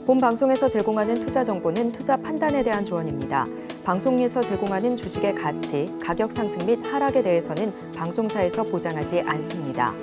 본 방송에서 제공하는 투자 정보는 투자 판단에 대한 조언입니다. 방송에서 제공하는 주식의 가치, 가격 상승 및 하락에 대해서는 방송사에서 보장하지 않습니다.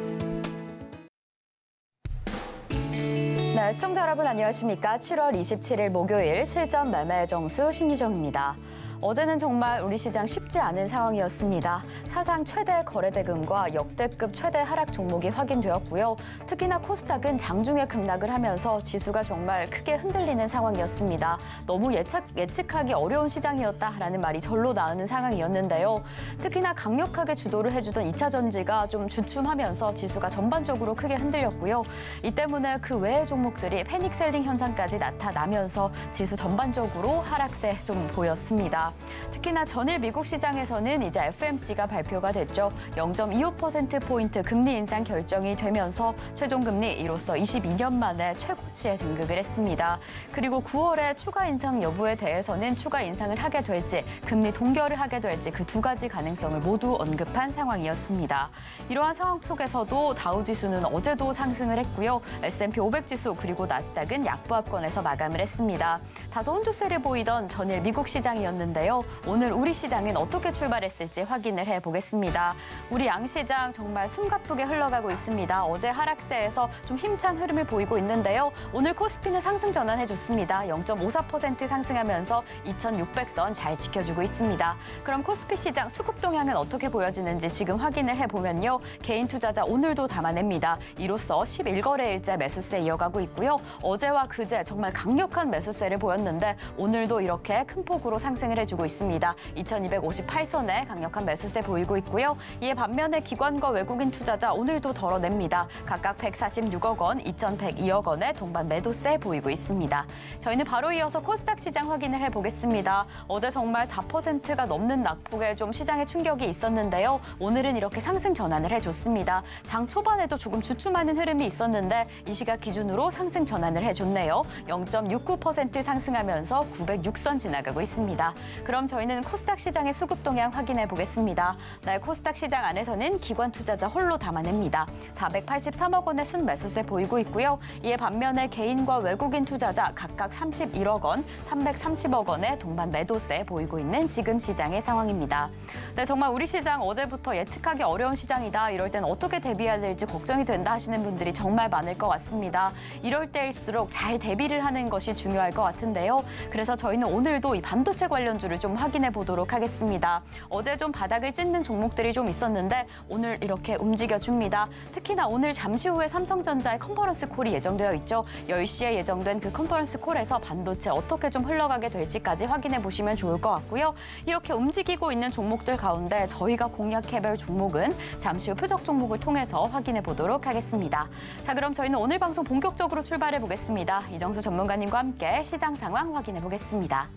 네, 시청자 여러분 안녕하십니까? 7월 27일 목요일 실전 매매 정수 심리정입니다. 어제는 정말 우리 시장 쉽지 않은 상황이었습니다. 사상 최대 거래대금과 역대급 최대 하락 종목이 확인되었고요. 특히나 코스닥은 장중에 급락을 하면서 지수가 정말 크게 흔들리는 상황이었습니다. 너무 예측하기 어려운 시장이었다라는 말이 절로 나오는 상황이었는데요. 특히나 강력하게 주도를 해주던 2차 전지가 좀 주춤하면서 지수가 전반적으로 크게 흔들렸고요. 이 때문에 그 외의 종목들이 패닉 셀링 현상까지 나타나면서 지수 전반적으로 하락세 좀 보였습니다. 특히나 전일 미국 시장에서는 이제 FOMC가 발표가 됐죠. 0.25%포인트 금리 인상 결정이 되면서 최종금리 이로써 22년 만에 최고치에 등극을 했습니다. 그리고 9월에 추가 인상 여부에 대해서는 추가 인상을 하게 될지 금리 동결을 하게 될지 그 두 가지 가능성을 모두 언급한 상황이었습니다. 이러한 상황 속에서도 다우지수는 어제도 상승을 했고요. S&P 500지수 그리고 나스닥은 약보합권에서 마감을 했습니다. 다소 혼조세를 보이던 전일 미국 시장이었는데 오늘 우리 시장은 어떻게 출발했을지 확인을 해보겠습니다. 우리 양시장 정말 숨가쁘게 흘러가고 있습니다. 어제 하락세에서 좀 힘찬 흐름을 보이고 있는데요. 오늘 코스피는 상승 전환해줬습니다. 0.54% 상승하면서 2,600선 잘 지켜주고 있습니다. 그럼 코스피 시장 수급 동향은 어떻게 보여지는지 지금 확인을 해보면요. 개인 투자자 오늘도 담아냅니다. 이로써 11거래일째 매수세 이어가고 있고요. 어제와 그제 정말 강력한 매수세를 보였는데 오늘도 이렇게 큰 폭으로 상승을 해주고 있습니다. 2258선에 강력한 매수세 보이고 있고요. 이에 반면에 기관과 외국인 투자자 오늘도 덜어냅니다. 각각 146억 원, 2102억 원의 동반 매도세 보이고 있습니다. 저희는 바로 이어서 코스닥 시장 확인을 해보겠습니다. 어제 정말 4%가 넘는 낙폭에 좀 시장에 충격이 있었는데요. 오늘은 이렇게 상승 전환을 해줬습니다. 장 초반에도 조금 주춤하는 흐름이 있었는데 이 시각 기준으로 상승 전환을 해줬네요. 0.69% 상승하면서 906선 지나가고 있습니다. 그럼 저희는 코스닥 시장의 수급 동향 확인해 보겠습니다. 날 코스닥 시장 안에서는 기관 투자자 홀로 담아냅니다. 483억 원의 순매수세 보이고 있고요. 이에 반면에 개인과 외국인 투자자 각각 31억 원, 330억 원의 동반 매도세 보이고 있는 지금 시장의 상황입니다. 네, 정말 우리 시장 어제부터 예측하기 어려운 시장이다. 이럴 땐 어떻게 대비해야 될지 걱정이 된다 하시는 분들이 정말 많을 것 같습니다. 이럴 때일수록 잘 대비를 하는 것이 중요할 것 같은데요. 그래서 저희는 오늘도 이 반도체 관련주를 좀 확인해 보도록 하겠습니다. 어제 좀 바닥을 찢는 종목들이 좀 있었는데 오늘 이렇게 움직여줍니다. 특히나 오늘 잠시 후에 삼성전자의 컨퍼런스 콜이 예정되어 있죠. 10시에 예정된 그 컨퍼런스 콜에서 반도체 어떻게 좀 흘러가게 될지까지 확인해 보시면 좋을 것 같고요. 이렇게 움직이고 있는 종목들 가운데 저희가 공략해볼 종목은 잠시 후 표적 종목을 통해서 확인해 보도록 하겠습니다. 자, 그럼 저희는 오늘 방송 본격적으로 출발해 보겠습니다. 이정수 전문가님과 함께 시장 상황 확인해 보겠습니다.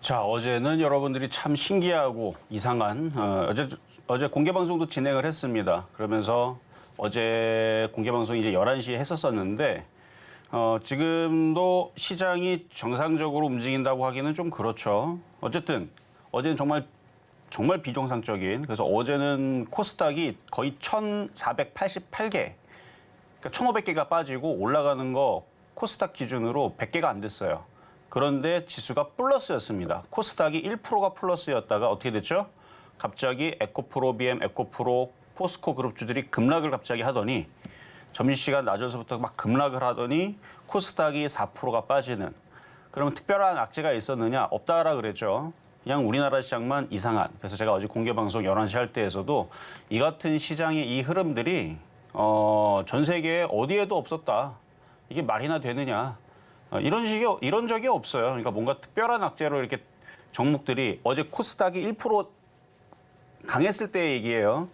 자, 어제는 여러분들이 참 신기하고 이상한 어제 공개 방송도 진행을 했습니다. 그러면서 어제 공개 방송 이제 11시에 했었었는데 지금도 시장이 정상적으로 움직인다고 하기는 좀 그렇죠. 어쨌든 어제는 정말 비정상적인, 그래서 어제는 코스닥이 거의 1,488개, 그러니까 1,500개가 빠지고 올라가는 거 코스닥 기준으로 100개가 안 됐어요. 그런데 지수가 플러스였습니다. 코스닥이 1%가 플러스였다가 어떻게 됐죠? 갑자기 에코프로, 에코프로, 포스코 그룹주들이 급락을 갑자기 하더니 점심시간 낮에서부터 막 급락을 하더니 코스닥이 4%가 빠지는, 그러면 특별한 악재가 있었느냐? 없다라 그랬죠. 그냥 우리나라 시장만 이상한. 그래서 제가 어제 공개방송 11시 할 때에서도 이 같은 시장의 이 흐름들이 전 세계에 어디에도 없었다. 이게 말이나 되느냐. 이런 적이 없어요. 그러니까 뭔가 특별한 악재로 이렇게 종목들이 어제 코스닥이 1% 강했을 때 얘기예요.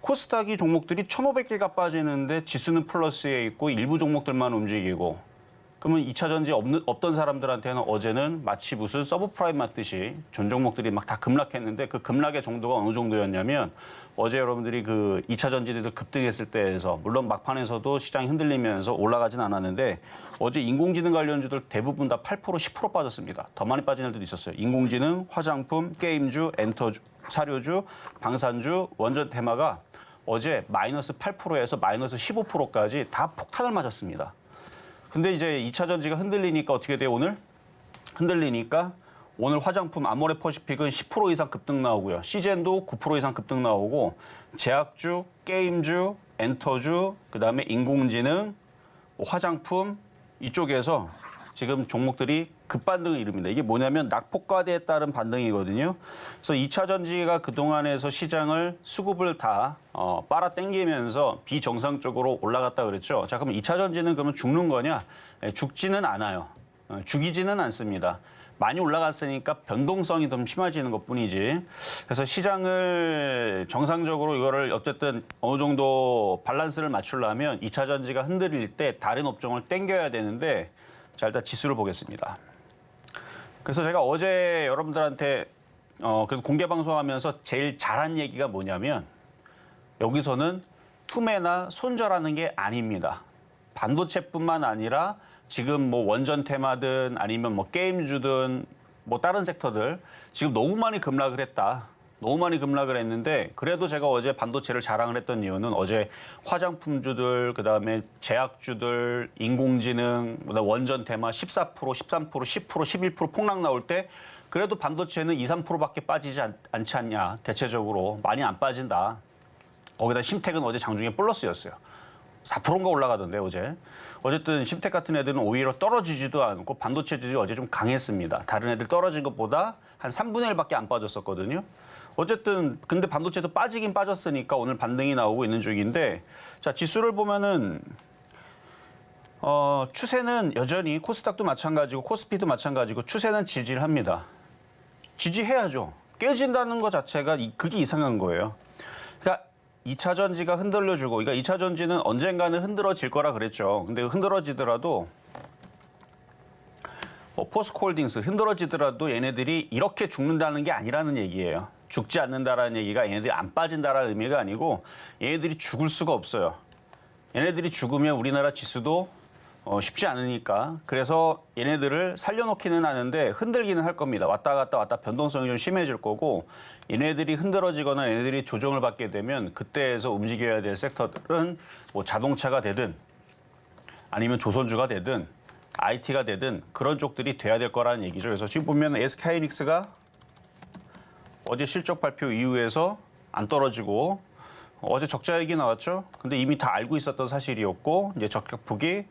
코스닥이 종목들이 1,500개가 빠지는데 지수는 플러스에 있고 일부 종목들만 움직이고, 그러면 2차 전지 없던 사람들한테는 어제는 마치 무슨 서브프라임 맞듯이 전 종목들이 막 다 급락했는데 그 급락의 정도가 어느 정도였냐면 어제 여러분들이 그 2차 전지들 급등했을 때에서 물론 막판에서도 시장이 흔들리면서 올라가진 않았는데 어제 인공지능 관련주들 대부분 다 8%, 10% 빠졌습니다. 더 많이 빠진 애들도 있었어요. 인공지능, 화장품, 게임주, 엔터주, 사료주, 방산주, 원전 테마가 어제 마이너스 8%에서 마이너스 15%까지 다 폭탄을 맞았습니다. 근데 이제 2차 전지가 흔들리니까 어떻게 돼요, 오늘? 흔들리니까 오늘 화장품 아모레퍼시픽은 10% 이상 급등 나오고요. 시젠도 9% 이상 급등 나오고 제약주, 게임주, 엔터주, 그다음에 인공지능, 화장품 이쪽에서 지금 종목들이 급반등을 이룹니다. 이게 뭐냐면 낙폭과대에 따른 반등이거든요. 그래서 2차 전지가 그동안에서 시장을 수급을 다 빨아당기면서 비정상적으로 올라갔다 그랬죠. 자, 그럼 2차 전지는 그러면 죽는 거냐? 죽지는 않아요. 죽이지는 않습니다. 많이 올라갔으니까 변동성이 좀 심해지는 것뿐이지. 그래서 시장을 정상적으로 이거를 어쨌든 어느 정도 밸런스를 맞추려면 2차 전지가 흔들릴 때 다른 업종을 땡겨야 되는데 자, 일단 지수를 보겠습니다. 그래서 제가 어제 여러분들한테 그래도 공개 방송하면서 제일 잘한 얘기가 뭐냐면 여기서는 투매나 손절하는 게 아닙니다. 반도체뿐만 아니라 지금 뭐 원전 테마든 아니면 뭐 게임주든 뭐 다른 섹터들 지금 너무 많이 급락을 했다. 너무 많이 급락을 했는데 그래도 제가 어제 반도체를 자랑을 했던 이유는 어제 화장품주들, 그다음에 제약주들, 인공지능, 그다음에 원전 테마 14%, 13%, 10%, 11% 폭락 나올 때 그래도 반도체는 2, 3%밖에 빠지지 않지 않냐. 대체적으로 많이 안 빠진다. 거기다 심텍은 어제 장중에 플러스였어요. 4%인가 올라가던데 어제. 어쨌든 심텍 같은 애들은 오히려 떨어지지도 않고 반도체들이 어제 좀 강했습니다. 다른 애들 떨어진 것보다 한 3분의 1밖에 안 빠졌었거든요. 어쨌든 근데 반도체도 빠지긴 빠졌으니까 오늘 반등이 나오고 있는 중인데 자, 지수를 보면은 추세는 여전히 코스닥도 마찬가지고 코스피도 마찬가지고 추세는 지지합니다. 지지해야죠. 깨진다는 것 자체가 그게 이상한 거예요. 그러니까 2차 전지가 흔들려주고, 그러니까 2차 전지는 언젠가는 흔들어질 거라 그랬죠. 근데 흔들어지더라도 포스코홀딩스 흔들어지더라도 얘네들이 이렇게 죽는다는 게 아니라는 얘기예요. 죽지 않는다라는 얘기가 얘네들이 안 빠진다라는 의미가 아니고 얘네들이 죽을 수가 없어요. 얘네들이 죽으면 우리나라 지수도 쉽지 않으니까 그래서 얘네들을 살려놓기는 하는데 흔들기는 할 겁니다. 왔다 갔다 변동성이 좀 심해질 거고 얘네들이 흔들어지거나 얘네들이 조정을 받게 되면 그때에서 움직여야 될 섹터들은 뭐 자동차가 되든 아니면 조선주가 되든 IT가 되든 그런 쪽들이 돼야 될 거라는 얘기죠. 그래서 지금 보면 SK하이닉스가 어제 실적 발표 이후에서 안 떨어지고 어제 적자 얘기 나왔죠. 근데 이미 다 알고 있었던 사실이었고 이제 적격폭이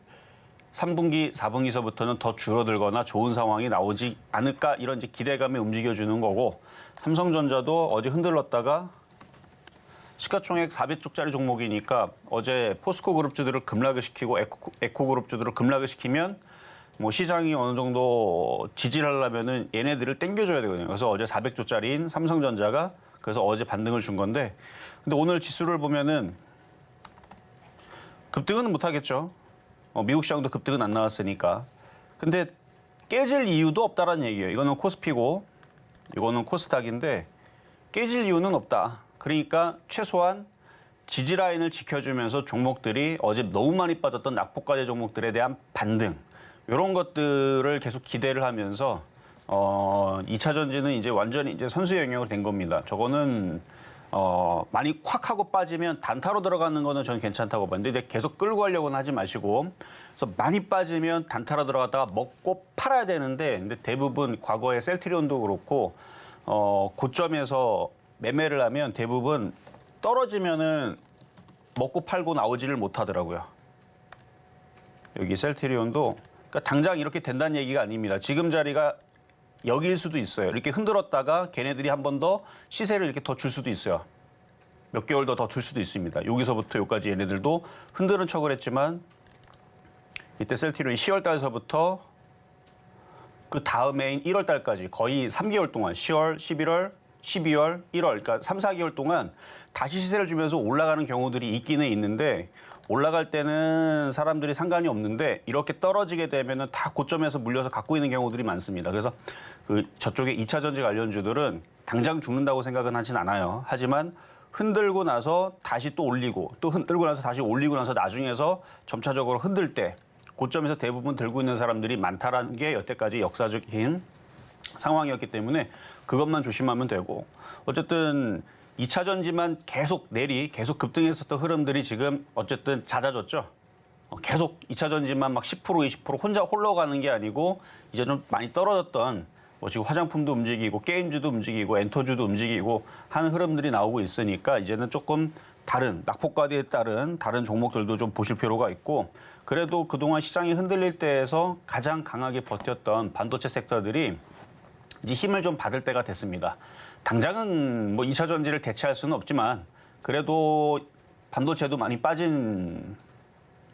3분기, 4분기서부터는 더 줄어들거나 좋은 상황이 나오지 않을까 이런 이제 기대감에 움직여주는 거고 삼성전자도 어제 흔들렀다가 시가총액 400쪽짜리 종목이니까 어제 포스코 그룹주들을 급락을 시키고 에코 그룹주들을 급락을 시키면 뭐 시장이 어느 정도 지지를 하려면은 얘네들을 땡겨줘야 되거든요. 그래서 어제 400조짜리인 삼성전자가 그래서 어제 반등을 준 건데 근데 오늘 지수를 보면은 급등은 못 하겠죠. 미국 시장도 급등은 안 나왔으니까. 근데 깨질 이유도 없다라는 얘기예요. 이거는 코스피고 이거는 코스닥인데 깨질 이유는 없다. 그러니까 최소한 지지 라인을 지켜주면서 종목들이 어제 너무 많이 빠졌던 낙폭과대 종목들에 대한 반등 이런 것들을 계속 기대를 하면서 2차 전지는 이제 완전히 이제 선수 영역이 된 겁니다. 저거는 많이 콱 하고 빠지면 단타로 들어가는 거는 저는 괜찮다고 봤는데 근데 계속 끌고 가려고는 하지 마시고 그래서 많이 빠지면 단타로 들어갔다가 먹고 팔아야 되는데 근데 대부분 과거에 셀트리온도 그렇고 고점에서 매매를 하면 대부분 떨어지면은 먹고 팔고 나오지를 못하더라고요. 여기 셀트리온도 그러니까 당장 이렇게 된다는 얘기가 아닙니다. 지금 자리가 여기일 수도 있어요. 이렇게 흔들었다가 걔네들이 한 번 더 시세를 이렇게 더 줄 수도 있어요. 몇 개월 더 줄 수도 있습니다. 여기서부터 여기까지 얘네들도 흔드는 척을 했지만 이때 셀트리온이 10월 달서부터 그 다음해인 1월 달까지 거의 3개월 동안 10월, 11월, 12월, 1월 그러니까 3, 4개월 동안 다시 시세를 주면서 올라가는 경우들이 있기는 있는데 올라갈 때는 사람들이 상관이 없는데 이렇게 떨어지게 되면은 다 고점에서 물려서 갖고 있는 경우들이 많습니다. 그래서 그 저쪽에 2차 전지 관련주들은 당장 죽는다고 생각은 하진 않아요. 하지만 흔들고 나서 다시 또 올리고 또 흔들고 나서 다시 올리고 나서 나중에서 점차적으로 흔들 때 고점에서 대부분 들고 있는 사람들이 많다라는 게 여태까지 역사적인 상황이었기 때문에 그것만 조심하면 되고 어쨌든 2차 전지만 계속 급등했었던 흐름들이 지금 어쨌든 잦아졌죠. 계속 2차 전지만 막 10%, 20% 혼자 홀러가는 게 아니고 이제 좀 많이 떨어졌던 뭐 지금 화장품도 움직이고 게임주도 움직이고 엔터주도 움직이고 하는 흐름들이 나오고 있으니까 이제는 조금 다른 낙폭과대에 따른 다른 종목들도 좀 보실 필요가 있고 그래도 그동안 시장이 흔들릴 때에서 가장 강하게 버텼던 반도체 섹터들이 이제 힘을 좀 받을 때가 됐습니다. 당장은 뭐 2차 전지를 대체할 수는 없지만 그래도 반도체도 많이 빠진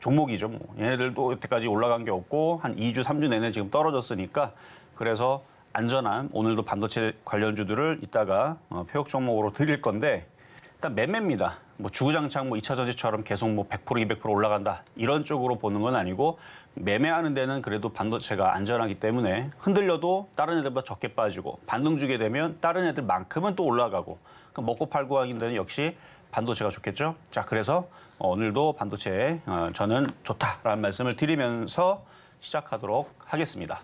종목이죠. 뭐. 얘네들도 여태까지 올라간 게 없고 한 2주, 3주 내내 지금 떨어졌으니까 그래서 안전한 오늘도 반도체 관련주들을 이따가 표적 종목으로 드릴 건데 일단 매매입니다. 뭐 주구장창 뭐 2차 전지처럼 계속 뭐 100%, 200% 올라간다 이런 쪽으로 보는 건 아니고 매매하는 데는 그래도 반도체가 안전하기 때문에 흔들려도 다른 애들보다 적게 빠지고 반등 주게 되면 다른 애들만큼은 또 올라가고 먹고 팔고 하는 데는 역시 반도체가 좋겠죠. 자, 그래서 오늘도 반도체 저는 좋다라는 말씀을 드리면서 시작하도록 하겠습니다.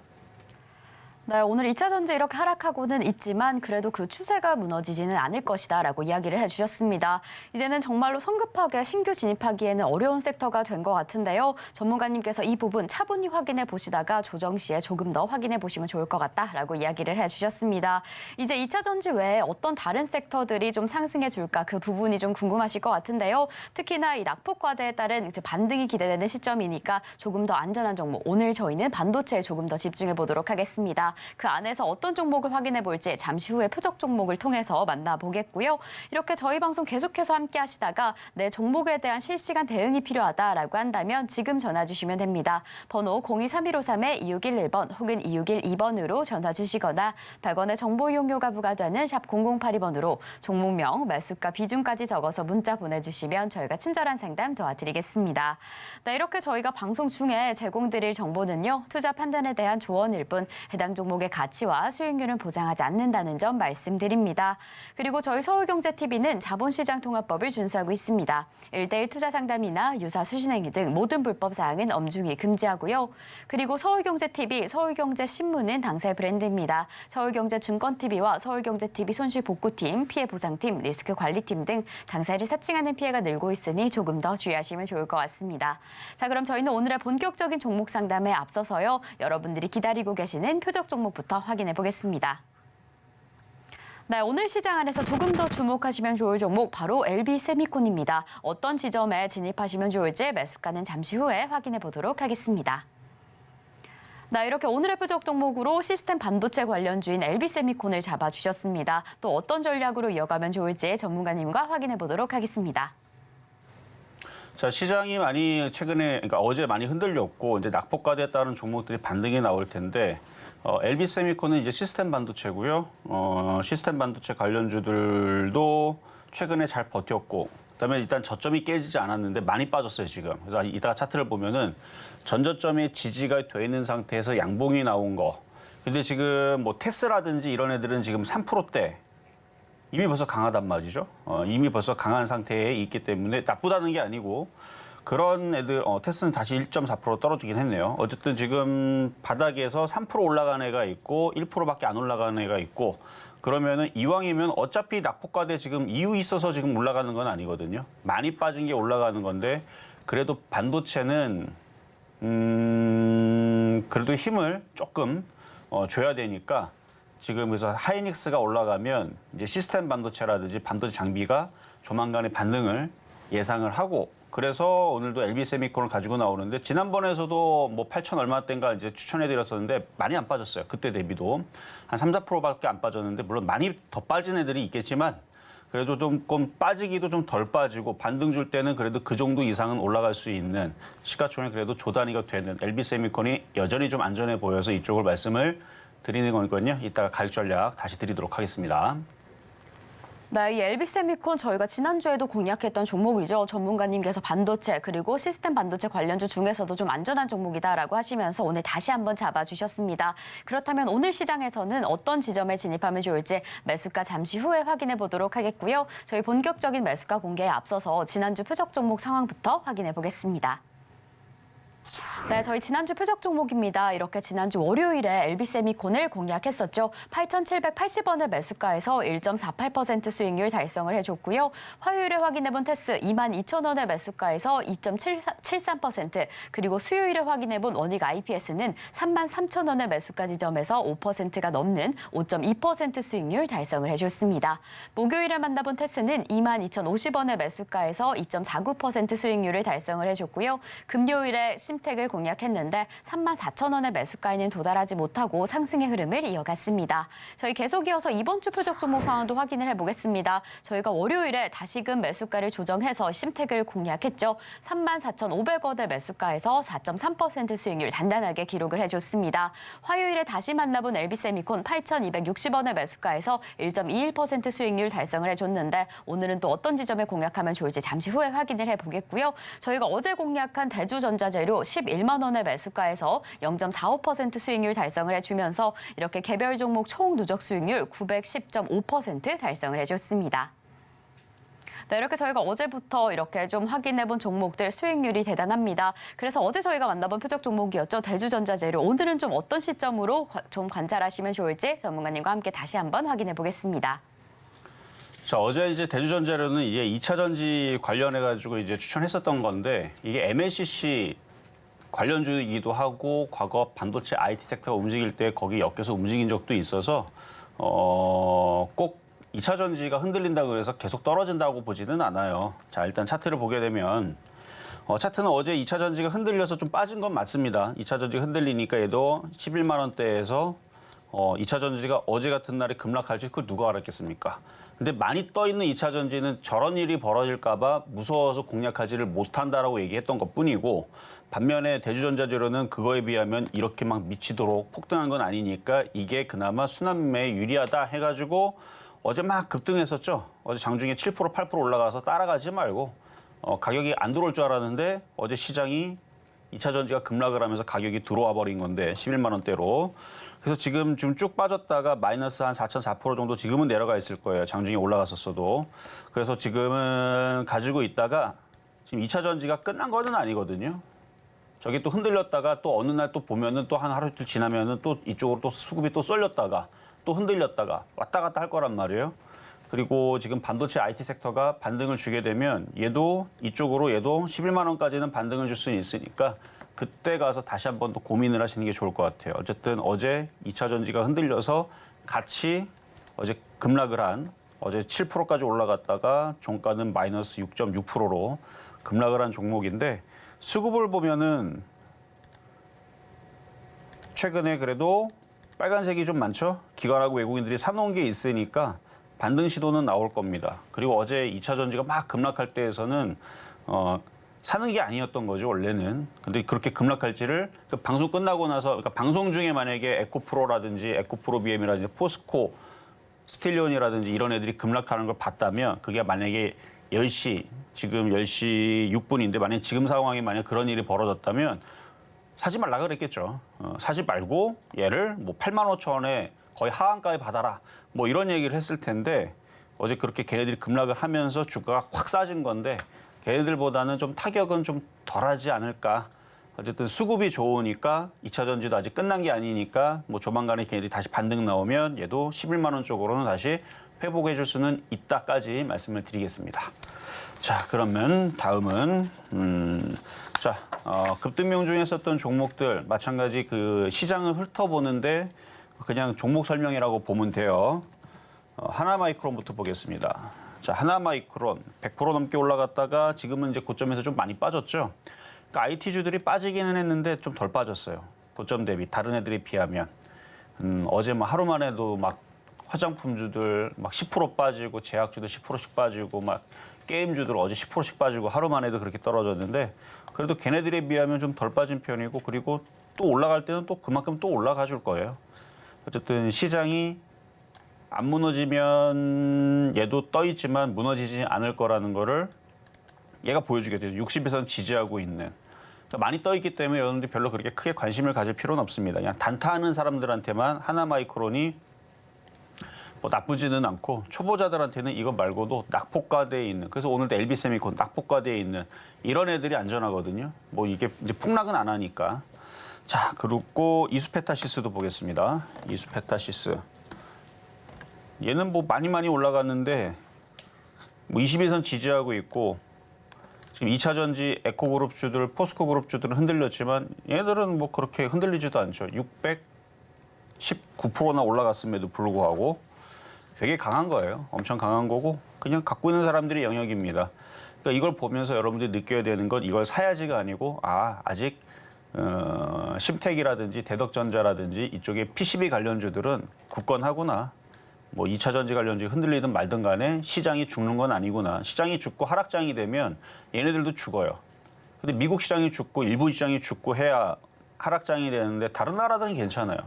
네, 오늘 2차 전지 이렇게 하락하고는 있지만 그래도 그 추세가 무너지지는 않을 것이다라고 이야기를 해주셨습니다. 이제는 정말로 성급하게 신규 진입하기에는 어려운 섹터가 된 것 같은데요. 전문가님께서 이 부분 차분히 확인해 보시다가 조정 시에 조금 더 확인해 보시면 좋을 것 같다라고 이야기를 해주셨습니다. 이제 2차 전지 외에 어떤 다른 섹터들이 좀 상승해 줄까 그 부분이 좀 궁금하실 것 같은데요. 특히나 이 낙폭 과대에 따른 이제 반등이 기대되는 시점이니까 조금 더 안전한 종목 오늘 저희는 반도체에 조금 더 집중해 보도록 하겠습니다. 그 안에서 어떤 종목을 확인해 볼지 잠시 후에 표적 종목을 통해서 만나보겠고요. 이렇게 저희 방송 계속해서 함께 하시다가 내 종목에 대한 실시간 대응이 필요하다라고 한다면 지금 전화 주시면 됩니다. 번호 023153-2611번 혹은 2612번으로 전화 주시거나 100원의 정보 이용료가 부과되는 샵 0082번으로 종목명, 매수가, 비중까지 적어서 문자 보내주시면 저희가 친절한 상담 도와드리겠습니다. 네, 이렇게 저희가 방송 중에 제공드릴 정보는요. 투자 판단에 대한 조언일 뿐 해당 종목의 가치와 수익률은 보장하지 않는다는 점 말씀드립니다. 그리고 저희 서울경제TV는 자본시장 통합법을 준수하고 있습니다. 1:1 투자 상담이나 유사 수신행위 등 모든 불법 사항은 엄중히 금지하고요. 그리고 서울경제TV, 서울경제신문은 당사의 브랜드입니다. 서울경제증권TV와 서울경제TV 손실복구팀, 피해보상팀, 리스크관리팀 등 당사를 사칭하는 피해가 늘고 있으니 조금 더 주의하시면 좋을 것 같습니다. 자, 그럼 저희는 오늘의 본격적인 종목 상담에 앞서서요. 여러분들이 기다리고 계시는 표적 종목부터 확인해 보겠습니다. 네, 오늘 시장 안에서 조금 더 주목하시면 좋을 종목 바로 LB세미콘입니다. 어떤 지점에 진입하시면 좋을지 매수가는 잠시 후에 확인해 보도록 하겠습니다. 네, 이렇게 오늘의 표적 종목으로 시스템 반도체 관련주인 LB세미콘을 잡아주셨습니다. 또 어떤 전략으로 이어가면 좋을지 전문가님과 확인해 보도록 하겠습니다. 자, 시장이 많이 최근에 그러니까 어제 많이 흔들렸고 이제 낙폭과대에 따른 종목들이 반등이 나올 텐데 LB세미콘은 이제 시스템 반도체고요. 시스템 반도체 관련주들도 최근에 잘 버텼고 그다음에 일단 저점이 깨지지 않았는데 많이 빠졌어요, 지금. 그래서 이따가 차트를 보면은 전저점에 지지가 돼 있는 상태에서 양봉이 나온 거. 근데 지금 뭐 테스라든지 이런 애들은 지금 3%대 이미 벌써 강하단 말이죠. 이미 벌써 강한 상태에 있기 때문에 나쁘다는 게 아니고 그런 애들 테스는 다시 1.4% 떨어지긴 했네요. 어쨌든 지금 바닥에서 3% 올라가는 애가 있고 1%밖에 안 올라가는 애가 있고 그러면은 이왕이면 어차피 낙폭과대 지금 이유 있어서 지금 올라가는 건 아니거든요. 많이 빠진 게 올라가는 건데 그래도 반도체는 그래도 힘을 조금 줘야 되니까 지금 그래서 하이닉스가 올라가면 이제 시스템 반도체라든지 반도체 장비가 조만간에 반등을 예상을 하고 그래서 오늘도 LB세미콘을 가지고 나오는데 지난번에서도 뭐 8천 얼마대인가 이제 추천해드렸었는데 많이 안 빠졌어요. 그때 대비도 한 3, 4%밖에 안 빠졌는데 물론 많이 더 빠진 애들이 있겠지만 그래도 조금 빠지기도 좀 덜 빠지고 반등 줄 때는 그래도 그 정도 이상은 올라갈 수 있는 시가총액 그래도 조 단위가 되는 LB세미콘이 여전히 좀 안전해 보여서 이쪽을 말씀을 드리는 거니까요. 이따가 가격 전략 다시 드리도록 하겠습니다. 네, 이 LB세미콘 저희가 지난주에도 공략했던 종목이죠. 전문가님께서 반도체 그리고 시스템 반도체 관련주 중에서도 좀 안전한 종목이다라고 하시면서 오늘 다시 한번 잡아주셨습니다. 그렇다면 오늘 시장에서는 어떤 지점에 진입하면 좋을지 매수가 잠시 후에 확인해 보도록 하겠고요. 저희 본격적인 매수가 공개에 앞서서 지난주 표적 종목 상황부터 확인해 보겠습니다. 네, 저희 지난주 표적 종목입니다. 이렇게 지난주 월요일에 LB세미콘을 공략했었죠. 8,780원의 매수가에서 1.48% 수익률 달성을 해줬고요. 화요일에 확인해본 테스 22,000원의 매수가에서 2.73%, 그리고 수요일에 확인해본 원익 IPS는 33,000원의 매수가 지점에서 5%가 넘는 5.2% 수익률 달성을 해줬습니다. 목요일에 만나본 테스는 22,050원의 매수가에서 2.49% 수익률을 달성을 해줬고요. 금요일에 심택을 공략했는데 34,000원의 매수가에는 도달하지 못하고 상승의 흐름을 이어갔습니다. 저희 계속 이어서 이번 주 표적 종목 상황도 확인을 해보겠습니다. 저희가 월요일에 다시금 매수가를 조정해서 심택을 공략했죠. 34,500원의 매수가에서 4.3% 수익률 단단하게 기록을 해줬습니다. 화요일에 다시 만나본 LB세미콘 8,260원의 매수가에서 1.21% 수익률 달성을 해줬는데 오늘은 또 어떤 지점에 공략하면 좋을지 잠시 후에 확인을 해보겠고요. 저희가 어제 공략한 대주전자재료 11만 원의 매수가에서 0.45% 수익률 달성을 해주면서 이렇게 개별 종목 총 누적 수익률 910.5% 달성을 해줬습니다. 네, 이렇게 저희가 어제부터 이렇게 좀 확인해본 종목들 수익률이 대단합니다. 그래서 어제 저희가 만나본 표적 종목이었죠. 대주전자재료. 오늘은 좀 어떤 시점으로 좀 관찰하시면 좋을지 전문가님과 함께 다시 한번 확인해 보겠습니다. 자, 어제 이제 대주전자료는 이게 2차 전지 관련해 가지고 이제 추천했었던 건데 이게 MLCC 관련주이기도 하고 과거 반도체 IT 섹터가 움직일 때 거기 엮여서 움직인 적도 있어서 꼭 2차 전지가 흔들린다고 해서 계속 떨어진다고 보지는 않아요. 자, 일단 차트를 보게 되면 차트는 어제 2차 전지가 흔들려서 좀 빠진 건 맞습니다. 2차 전지가 흔들리니까 얘도 11만 원대에서 2차 전지가 어제 같은 날에 급락할지 그걸 누가 알았겠습니까? 근데 많이 떠 있는 2차 전지는 저런 일이 벌어질까 봐 무서워서 공략하지를 못한다라고 얘기했던 것뿐이고 반면에 대주전자재료는 그거에 비하면 이렇게 막 미치도록 폭등한 건 아니니까 이게 그나마 순환매에 유리하다 해가지고 어제 막 급등했었죠. 어제 장중에 7%, 8% 올라가서 따라가지 말고 가격이 안 들어올 줄 알았는데 어제 시장이 2차 전지가 급락을 하면서 가격이 들어와 버린 건데 11만 원대로. 그래서 지금 쭉 빠졌다가 마이너스 한 4.4% 정도 지금은 내려가 있을 거예요. 장중에 올라갔었어도. 그래서 지금은 가지고 있다가 지금 2차 전지가 끝난 거는 아니거든요. 저기 또 흔들렸다가 또 어느 날 또 보면은 또 한 하루 이틀 지나면은 또 이쪽으로 또 수급이 또 쏠렸다가 또 흔들렸다가 왔다 갔다 할 거란 말이에요. 그리고 지금 반도체 IT 섹터가 반등을 주게 되면 얘도 이쪽으로 얘도 11만 원까지는 반등을 줄 수 있으니까 그때 가서 다시 한번 또 고민을 하시는 게 좋을 것 같아요. 어쨌든 어제 2차 전지가 흔들려서 같이 어제 급락을 한 어제 7%까지 올라갔다가 종가는 마이너스 6.6%로 급락을 한 종목인데 수급을 보면은 최근에 그래도 빨간색이 좀 많죠. 기관하고 외국인들이 사놓은 게 있으니까 반등 시도는 나올 겁니다. 그리고 어제 2차 전지가 막 급락할 때에서는 사는 게 아니었던 거죠, 원래는. 근데 그렇게 급락할지를 방송 끝나고 나서 그러니까 방송 중에 만약에 에코프로라든지 에코프로 BM이라든지 포스코, 스틸리온이라든지 이런 애들이 급락하는 걸 봤다면 그게 만약에 10시, 지금 10시 6분인데 만약에 지금 상황이 만약 그런 일이 벌어졌다면 사지 말라 그랬겠죠. 사지 말고 얘를 뭐 8만 5천 원에 거의 하한가에 받아라. 뭐 이런 얘기를 했을 텐데 어제 그렇게 걔네들이 급락을 하면서 주가가 확 싸진 건데 걔네들보다는 좀 타격은 좀 덜하지 않을까. 어쨌든 수급이 좋으니까 2차 전지도 아직 끝난 게 아니니까 뭐 조만간에 걔네들이 다시 반등 나오면 얘도 11만 원 쪽으로는 다시 회복해 줄 수는 있다까지 말씀을 드리겠습니다. 자, 그러면 다음은 급등명 중에 썼던 종목들 마찬가지 그 시장을 훑어보는데 그냥 종목 설명이라고 보면 돼요. 하나마이크론부터 보겠습니다. 자, 하나마이크론 100% 넘게 올라갔다가 지금은 이제 고점에서 좀 많이 빠졌죠. 그러니까 IT주들이 빠지기는 했는데 좀 덜 빠졌어요. 고점 대비 다른 애들에 비하면. 어제 뭐 하루만 해도 막 화장품주들 막 10% 빠지고 제약주들 10%씩 빠지고 막 게임주들 어제 10%씩 빠지고 하루만 해도 그렇게 떨어졌는데 그래도 걔네들에 비하면 좀 덜 빠진 편이고 그리고 또 올라갈 때는 또 그만큼 또 올라가 줄 거예요. 어쨌든 시장이 안 무너지면 얘도 떠 있지만 무너지지 않을 거라는 거를 얘가 보여주겠죠. 60에서는 지지하고 있는. 그러니까 많이 떠 있기 때문에 여러분들이 별로 그렇게 크게 관심을 가질 필요는 없습니다. 그냥 단타하는 사람들한테만 하나마이크론이 뭐 나쁘지는 않고 초보자들한테는 이거 말고도 낙폭과대에 있는 그래서 오늘도 LB세미콘 낙폭과대에 있는 이런 애들이 안전하거든요. 뭐 이게 이제 폭락은 안 하니까. 자, 그리고 이수페타시스도 보겠습니다. 이수페타시스. 얘는 뭐 많이 올라갔는데 뭐 21선 지지하고 있고 지금 2차 전지 에코그룹주들, 포스코그룹주들은 흔들렸지만 얘들은 뭐 그렇게 흔들리지도 않죠. 619%나 올라갔음에도 불구하고 되게 강한 거예요. 엄청 강한 거고 그냥 갖고 있는 사람들의 영역입니다. 그러니까 이걸 보면서 여러분들이 느껴야 되는 건 이걸 사야지가 아니고 아직 심텍이라든지 대덕전자라든지 이쪽에 PCB 관련주들은 굳건하구나. 뭐 2차 전지 관련주 흔들리든 말든 간에 시장이 죽는 건 아니구나. 시장이 죽고 하락장이 되면 얘네들도 죽어요. 근데 미국 시장이 죽고 일본 시장이 죽고 해야 하락장이 되는데 다른 나라들은 괜찮아요.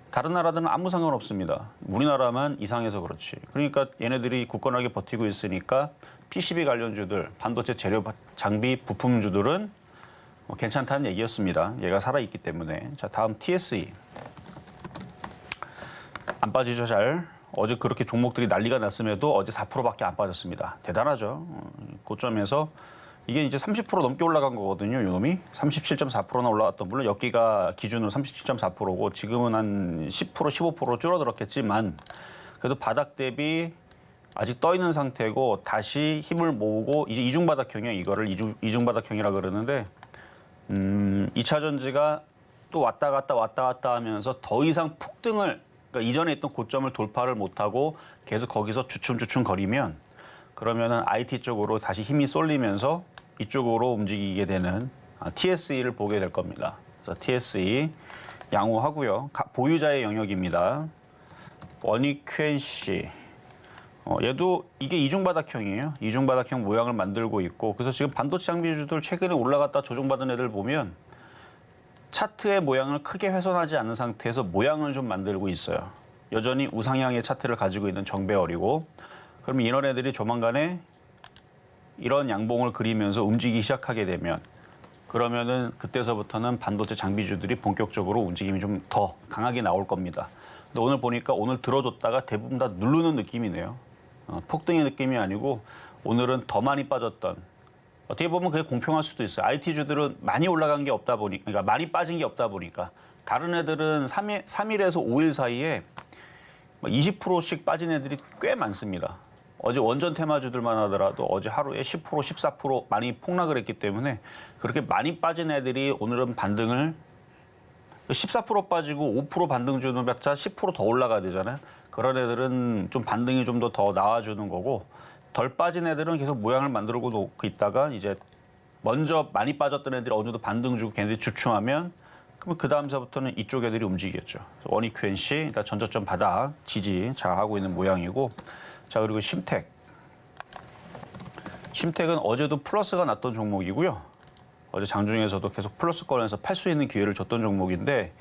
다른 나라들은 아무 상관없습니다. 우리나라만 이상해서 그렇지. 그러니까 얘네들이 굳건하게 버티고 있으니까 PCB 관련주들, 반도체 재료 장비 부품주들은 괜찮다는 얘기였습니다. 얘가 살아있기 때문에. 자, 다음 TSE. 안 빠지죠, 잘. 어제 그렇게 종목들이 난리가 났음에도 어제 4%밖에 안 빠졌습니다. 대단하죠. 고점에서 이게 이제 30% 넘게 올라간 거거든요, 요놈이. 37.4%나 올라왔던, 물론 여기가 기준으로 37.4%고 지금은 한 10%, 15% 줄어들었겠지만 그래도 바닥 대비 아직 떠 있는 상태고 다시 힘을 모으고 이제 이중바닥형이에요. 이거를 이중바닥형이라 그러는데 2차 전지가 또 왔다 갔다 하면서 더 이상 폭등을 그러니까 이전에 있던 고점을 돌파를 못하고 계속 거기서 주춤주춤 거리면 그러면은 IT 쪽으로 다시 힘이 쏠리면서 이쪽으로 움직이게 되는 TSE를 보게 될 겁니다. 그래서 TSE 양호하고요. 보유자의 영역입니다. 원익QNC. 얘도 이게 이중바닥형이에요. 이중바닥형 모양을 만들고 있고 그래서 지금 반도체 장비주들 최근에 올라갔다 조정받은 애들 보면 차트의 모양을 크게 훼손하지 않는 상태에서 모양을 좀 만들고 있어요. 여전히 우상향의 차트를 가지고 있는 정배열이고 그러면 이런 애들이 조만간에 이런 양봉을 그리면서 움직이기 시작하게 되면 그러면은 그때서부터는 반도체 장비주들이 본격적으로 움직임이 좀 더 강하게 나올 겁니다. 근데 오늘 보니까 오늘 들어줬다가 대부분 다 누르는 느낌이네요. 폭등의 느낌이 아니고 오늘은 더 많이 빠졌던 어떻게 보면 그게 공평할 수도 있어요. IT주들은 많이 올라간 게 없다 보니까, 그러니까 많이 빠진 게 없다 보니까 다른 애들은 3일에서 5일 사이에 20%씩 빠진 애들이 꽤 많습니다. 어제 원전 테마주들만 하더라도 어제 하루에 10%, 14% 많이 폭락을 했기 때문에 그렇게 많이 빠진 애들이 오늘은 반등을 14% 빠지고 5% 반등 주는 배차 10%더 올라가야 되잖아요. 그런 애들은 좀 반등이 좀 더 나와주는 거고 덜 빠진 애들은 계속 모양을 만들고 놓고 있다가 이제 먼저 많이 빠졌던 애들이 어느 정도 반등 주고 걔네들이 주춤하면 그럼 그 다음서부터는 이쪽 애들이 움직이겠죠. 원익QNC 일단 전저점 바닥 지지 잘 하고 있는 모양이고 자 그리고 심텍. 심텍은 어제도 플러스가 났던 종목이고요. 어제 장중에서도 계속 플러스권에서 팔 수 있는 기회를 줬던 종목인데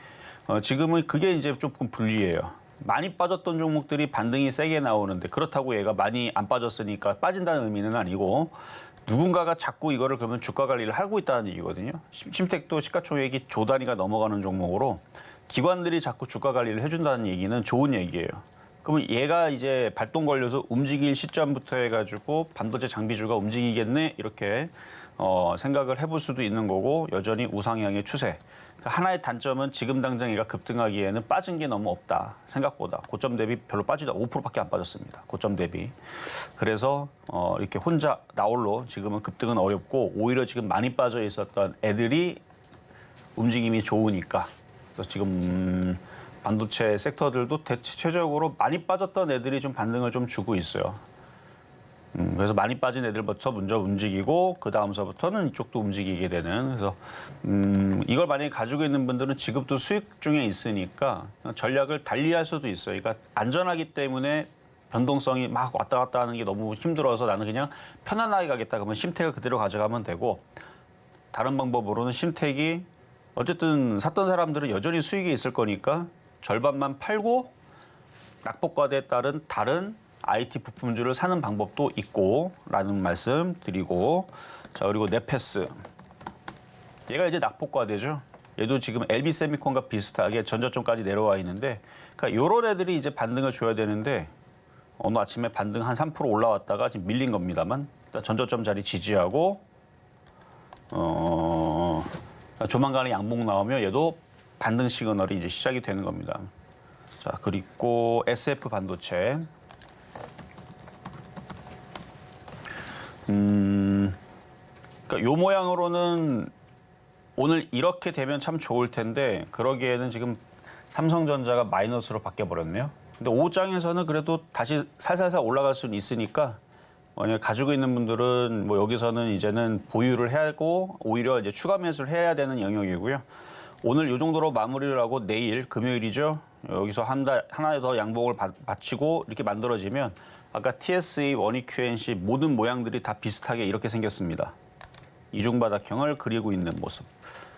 지금은 그게 이제 조금 불리해요. 많이 빠졌던 종목들이 반등이 세게 나오는데 그렇다고 얘가 많이 안 빠졌으니까 빠진다는 의미는 아니고 누군가가 자꾸 이거를 그러면 주가 관리를 하고 있다는 얘기거든요. 심텍도 시가총액이 조 단위가 넘어가는 종목으로 기관들이 자꾸 주가 관리를 해준다는 얘기는 좋은 얘기예요. 그러면 얘가 이제 발동 걸려서 움직일 시점부터 해가지고 반도체 장비주가 움직이겠네 이렇게 생각을 해볼 수도 있는 거고 여전히 우상향의 추세. 그러니까 하나의 단점은 지금 당장 얘가 급등하기에는 빠진 게 너무 없다. 생각보다 고점 대비 별로 빠지다 5%밖에 안 빠졌습니다. 고점 대비. 그래서 이렇게 혼자 나홀로 지금은 급등은 어렵고 오히려 지금 많이 빠져 있었던 애들이 움직임이 좋으니까 그래서 지금 반도체 섹터들도 대체적으로 많이 빠졌던 애들이 좀 반등을 좀 주고 있어요. 그래서 많이 빠진 애들부터 먼저 움직이고 그 다음서부터는 이쪽도 움직이게 되는 그래서 이걸 만약에 가지고 있는 분들은 지금도 수익 중에 있으니까 전략을 달리할 수도 있어요. 그러니까 안전하기 때문에 변동성이 막 왔다 갔다 하는 게 너무 힘들어서 나는 그냥 편안하게 가겠다 그러면 심텍을 그대로 가져가면 되고 다른 방법으로는 심텍이 어쨌든 샀던 사람들은 여전히 수익이 있을 거니까 절반만 팔고 낙폭과대에 따른 다른 IT 부품주를 사는 방법도 있고 라는 말씀 드리고 자 그리고 네페스 얘가 이제 낙폭과대죠. 얘도 지금 LB세미콘과 비슷하게 전저점까지 내려와 있는데 그러니까 이런 애들이 이제 반등을 줘야 되는데 오늘 아침에 반등 한 3% 올라왔다가 지금 밀린 겁니다만 일단 전저점 자리 지지하고 조만간에 양봉 나오면 얘도 반등 시그널이 이제 시작이 되는 겁니다. 자, 그리고 SF 반도체. 그러니까 요 모양으로는 오늘 이렇게 되면 참 좋을 텐데 그러기에는 지금 삼성전자가 마이너스로 바뀌어 버렸네요. 근데 5장에서는 그래도 다시 살살살 올라갈 수는 있으니까 만약 가지고 있는 분들은 뭐 여기서는 이제는 보유를 해야 하고 오히려 이제 추가 매수를 해야 되는 영역이고요. 오늘 이 정도로 마무리를 하고 내일 금요일이죠. 여기서 하나 더 양봉을 받치고 이렇게 만들어지면 아까 TSE, 원익 QNC 모든 모양들이 다 비슷하게 이렇게 생겼습니다. 이중바닥형을 그리고 있는 모습.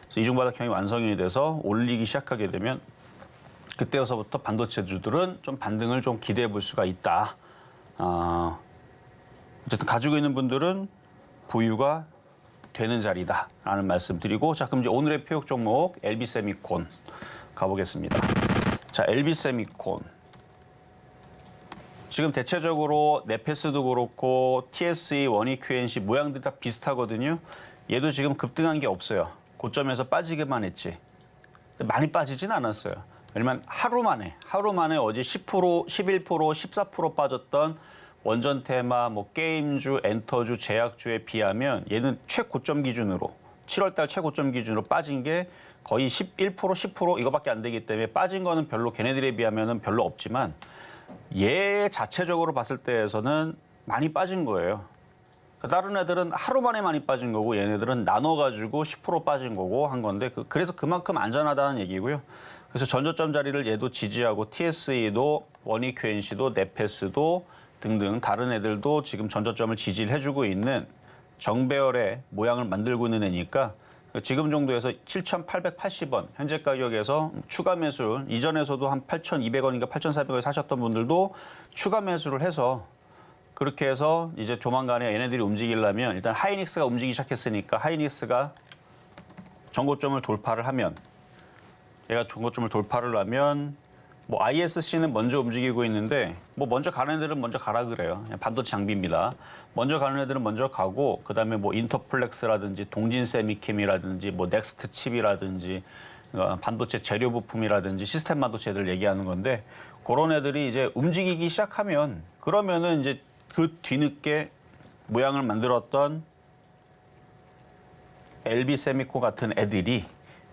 그래서 이중바닥형이 완성이 돼서 올리기 시작하게 되면 그때서부터 반도체주들은 좀 반등을 좀 기대해 볼 수가 있다. 어쨌든 가지고 있는 분들은 보유가 되는 자리다라는 말씀 드리고 자 그럼 이제 오늘의 표역 종목 LB세미콘 가보겠습니다. 자 LB세미콘 지금 대체적으로 네페스도 그렇고 TSE, 원익 QNC 모양들이 다 비슷하거든요. 얘도 지금 급등한 게 없어요. 고점에서 빠지기만 했지. 많이 빠지진 않았어요. 왜냐면 하루 만에 어제 10%, 11%, 14% 빠졌던 원전 테마, 뭐 게임주, 엔터주, 제약주에 비하면 얘는 최고점 기준으로 7월 달 최고점 기준으로 빠진 게 거의 11%, 10% 이거밖에 안 되기 때문에 빠진 거는 별로 걔네들에 비하면은 별로 없지만 얘 자체적으로 봤을 때에서는 많이 빠진 거예요. 다른 애들은 하루 만에 많이 빠진 거고 얘네들은 나눠가지고 10% 빠진 거고 한 건데 그래서 그만큼 안전하다는 얘기고요. 그래서 전저점 자리를 얘도 지지하고 TSE도 원익 QNC도 네페스도 등등 다른 애들도 지금 전저점을 지지를 해주고 있는 정배열의 모양을 만들고 있는 애니까 지금 정도에서 7,880원 현재 가격에서 추가 매수를 이전에서도 한 8,200원인가 8,400원에 사셨던 분들도 추가 매수를 해서 그렇게 해서 이제 조만간에 얘네들이 움직이려면 일단 하이닉스가 움직이기 시작했으니까 하이닉스가 전고점을 돌파를 하면 얘가 전고점을 돌파를 하면 뭐 ISC는 먼저 움직이고 있는데 뭐 먼저 가는 애들은 먼저 가라 그래요. 반도체 장비입니다. 먼저 가는 애들은 먼저 가고 그다음에 뭐 인터플렉스라든지 동진세미캠이라든지 뭐 넥스트 칩이라든지 반도체 재료 부품이라든지 시스템 반도체들 얘기하는 건데 그런 애들이 이제 움직이기 시작하면 그러면은 이제 그 뒤늦게 모양을 만들었던 LB세미콘 같은 애들이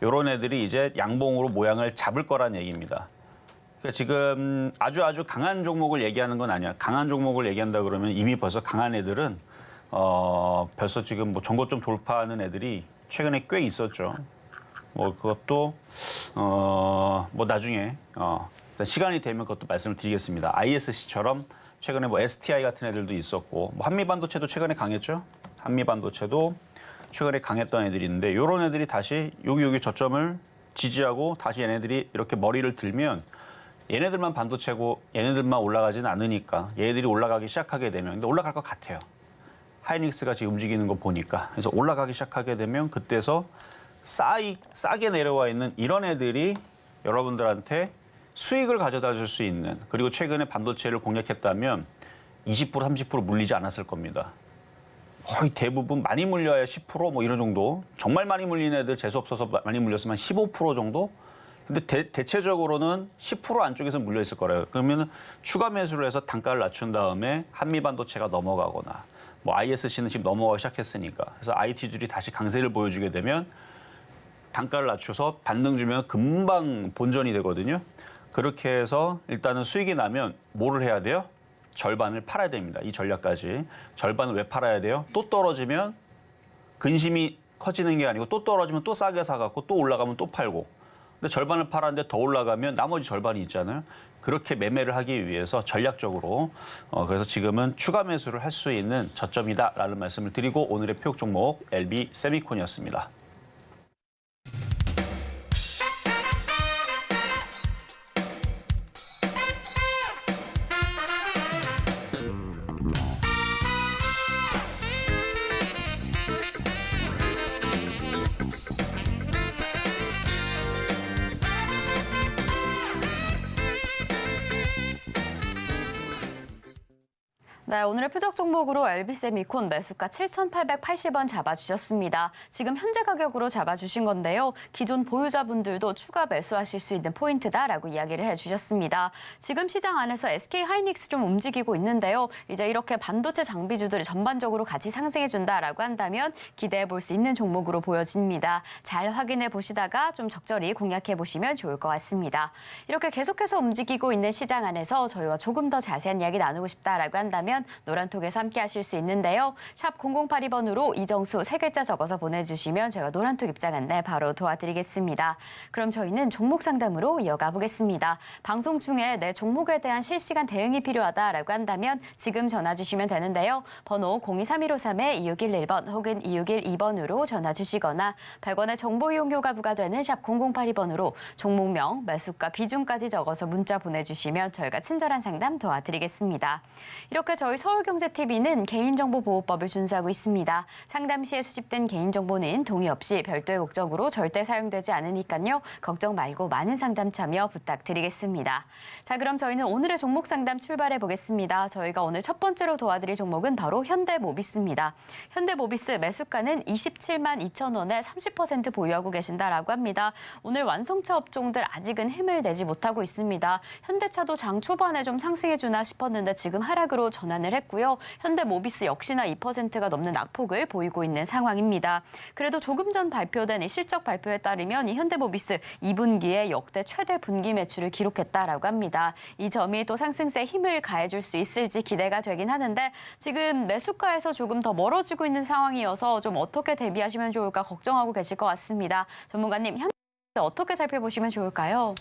이런 애들이 이제 양봉으로 모양을 잡을 거란 얘기입니다. 그러니까 지금 아주 강한 종목을 얘기하는 건 아니야. 강한 종목을 얘기한다 그러면 이미 벌써 강한 애들은 벌써 지금 뭐 전고점 돌파하는 애들이 최근에 꽤 있었죠. 뭐 그것도 뭐 나중에 시간이 되면 그것도 말씀을 드리겠습니다. ISC처럼 최근에 뭐 STI 같은 애들도 있었고 뭐 한미반도체도 최근에 강했죠. 한미반도체도 최근에 강했던 애들이 있는데 이런 애들이 다시 여기 저점을 지지하고 다시 얘네들이 이렇게 머리를 들면 얘네들만 반도체고 얘네들만 올라가지는 않으니까 얘네들이 올라가기 시작하게 되면 근데 올라갈 것 같아요. 하이닉스가 지금 움직이는 거 보니까 그래서 올라가기 시작하게 되면 그때서 싸게 내려와 있는 이런 애들이 여러분들한테 수익을 가져다 줄 수 있는 그리고 최근에 반도체를 공략했다면 20% 30% 물리지 않았을 겁니다. 거의 대부분 많이 물려야 10%뭐 이런 정도 정말 많이 물린 애들 재수 없어서 많이 물렸으면 15% 정도 근데 대체적으로는 10% 안쪽에서 물려 있을 거래요. 그러면 추가 매수를 해서 단가를 낮춘 다음에 한미 반도체가 넘어가거나 뭐 ISC는 지금 넘어가기 시작했으니까 그래서 IT들이 다시 강세를 보여주게 되면 단가를 낮춰서 반등 주면 금방 본전이 되거든요. 그렇게 해서 일단은 수익이 나면 뭐를 해야 돼요? 절반을 팔아야 됩니다. 이 전략까지. 절반을 왜 팔아야 돼요? 또 떨어지면 근심이 커지는 게 아니고 또 떨어지면 또 싸게 사갖고 또 올라가면 또 팔고 근데 절반을 팔았는데 더 올라가면 나머지 절반이 있잖아요. 그렇게 매매를 하기 위해서 전략적으로 그래서 지금은 추가 매수를 할 수 있는 저점이다라는 말씀을 드리고 오늘의 표역 종목 LB세미콘이었습니다. 네, 오늘의 표적 종목으로 엘비세미콘 매수가 7,880원 잡아주셨습니다. 지금 현재 가격으로 잡아주신 건데요. 기존 보유자분들도 추가 매수하실 수 있는 포인트다라고 이야기를 해주셨습니다. 지금 시장 안에서 SK하이닉스 좀 움직이고 있는데요. 이제 이렇게 반도체 장비주들이 전반적으로 같이 상승해준다라고 한다면 기대해 볼 수 있는 종목으로 보여집니다. 잘 확인해 보시다가 좀 적절히 공략해 보시면 좋을 것 같습니다. 이렇게 계속해서 움직이고 있는 시장 안에서 저희와 조금 더 자세한 이야기 나누고 싶다라고 한다면 노란톡에서 함께 하실 수 있는데요. 샵 0082번으로 이정수 3글자 적어서 보내주시면 제가 노란톡 입장 안내 바로 도와드리겠습니다. 그럼 저희는 종목 상담으로 이어가 보겠습니다. 방송 중에 내 종목에 대한 실시간 대응이 필요하다라고 한다면 지금 전화 주시면 되는데요. 번호 023153-2611번 혹은 2612번으로 전화 주시거나 100원의 정보 이용료가 부과되는 샵 0082번으로 종목명, 매수가, 비중까지 적어서 문자 보내주시면 저희가 친절한 상담 도와드리겠습니다. 이렇게 저희 서울경제TV는 개인정보보호법을 준수하고 있습니다. 상담 시에 수집된 개인정보는 동의 없이 별도의 목적으로 절대 사용되지 않으니까요. 걱정 말고 많은 상담 참여 부탁드리겠습니다. 자, 그럼 저희는 오늘의 종목 상담 출발해 보겠습니다. 저희가 오늘 첫 번째로 도와드릴 종목은 바로 현대모비스입니다. 현대모비스 매수가는 27만 2천 원에 30% 보유하고 계신다라고 합니다. 오늘 완성차 업종들 아직은 힘을 내지 못하고 있습니다. 현대차도 장 초반에 좀 상승해주나 싶었는데 지금 하락으로 전환을 했고요. 현대모비스 역시나 2%가 넘는 낙폭을 보이고 있는 상황입니다. 그래도 조금 전 발표된 이 실적 발표에 따르면 이 현대모비스 2분기에 역대 최대 분기 매출을 기록했다라고 합니다. 이 점이 또 상승세에 힘을 가해줄 수 있을지 기대가 되긴 하는데 지금 매수가에서 조금 더 멀어지고 있는 상황이어서 좀 어떻게 대비하시면 좋을까 걱정하고 계실 것 같습니다. 전문가님, 현대모비스 어떻게 살펴보시면 좋을까요?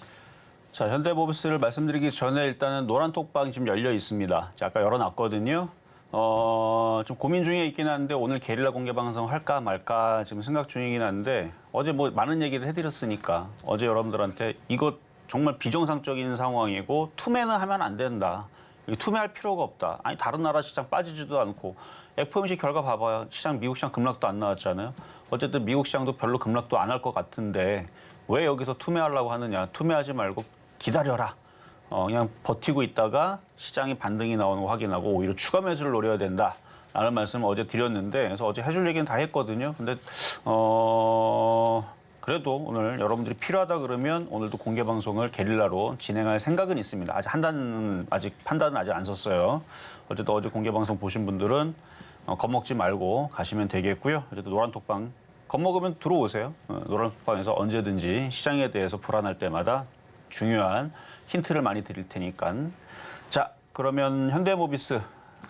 자, 현대모비스를 말씀드리기 전에 일단은 노란 톡방 지금 열려 있습니다. 자, 아까 열어놨거든요. 좀 고민 중에 있긴 한데 오늘 게릴라 공개 방송 할까 말까 지금 생각 중이긴 한데 어제 뭐 많은 얘기를 해드렸으니까 어제 여러분들한테 이거 정말 비정상적인 상황이고 투매는 하면 안 된다. 투매할 필요가 없다. 아니 다른 나라 시장 빠지지도 않고 FOMC 결과 봐봐요. 시장 미국 시장 급락도 안 나왔잖아요. 어쨌든 미국 시장도 별로 급락도 안 할 것 같은데 왜 여기서 투매하려고 하느냐. 투매하지 말고 기다려라. 그냥 버티고 있다가 시장이 반등이 나오는 거 확인하고 오히려 추가 매수를 노려야 된다. 라는 말씀을 어제 드렸는데 그래서 어제 해줄 얘기는 다 했거든요. 근데 그래도 오늘 여러분들이 필요하다 그러면 오늘도 공개 방송을 게릴라로 진행할 생각은 있습니다. 아직 판단은 아직 안 썼어요. 어쨌든 어제 공개 방송 보신 분들은 겁먹지 말고 가시면 되겠고요. 어쨌든 노란톡방 겁먹으면 들어오세요. 노란톡방에서 언제든지 시장에 대해서 불안할 때마다 중요한 힌트를 많이 드릴 테니까. 자, 그러면 현대모비스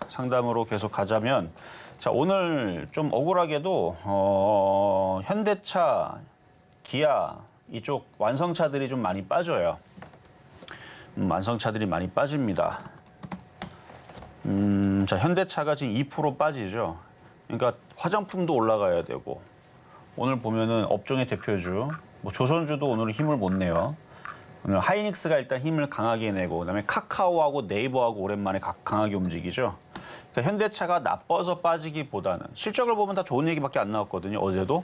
상담으로 계속 가자면 자, 오늘 좀 억울하게도 현대차, 기아 이쪽 완성차들이 좀 많이 빠져요. 완성차들이 많이 빠집니다. 자, 현대차가 지금 2% 빠지죠. 그러니까 화장품도 올라가야 되고 오늘 보면은 업종의 대표주, 뭐 조선주도 오늘 힘을 못 내요. 오늘 하이닉스가 일단 힘을 강하게 내고 그다음에 카카오하고 네이버하고 오랜만에 강하게 움직이죠. 그러니까 현대차가 나빠서 빠지기보다는 실적을 보면 다 좋은 얘기밖에 안 나왔거든요. 어제도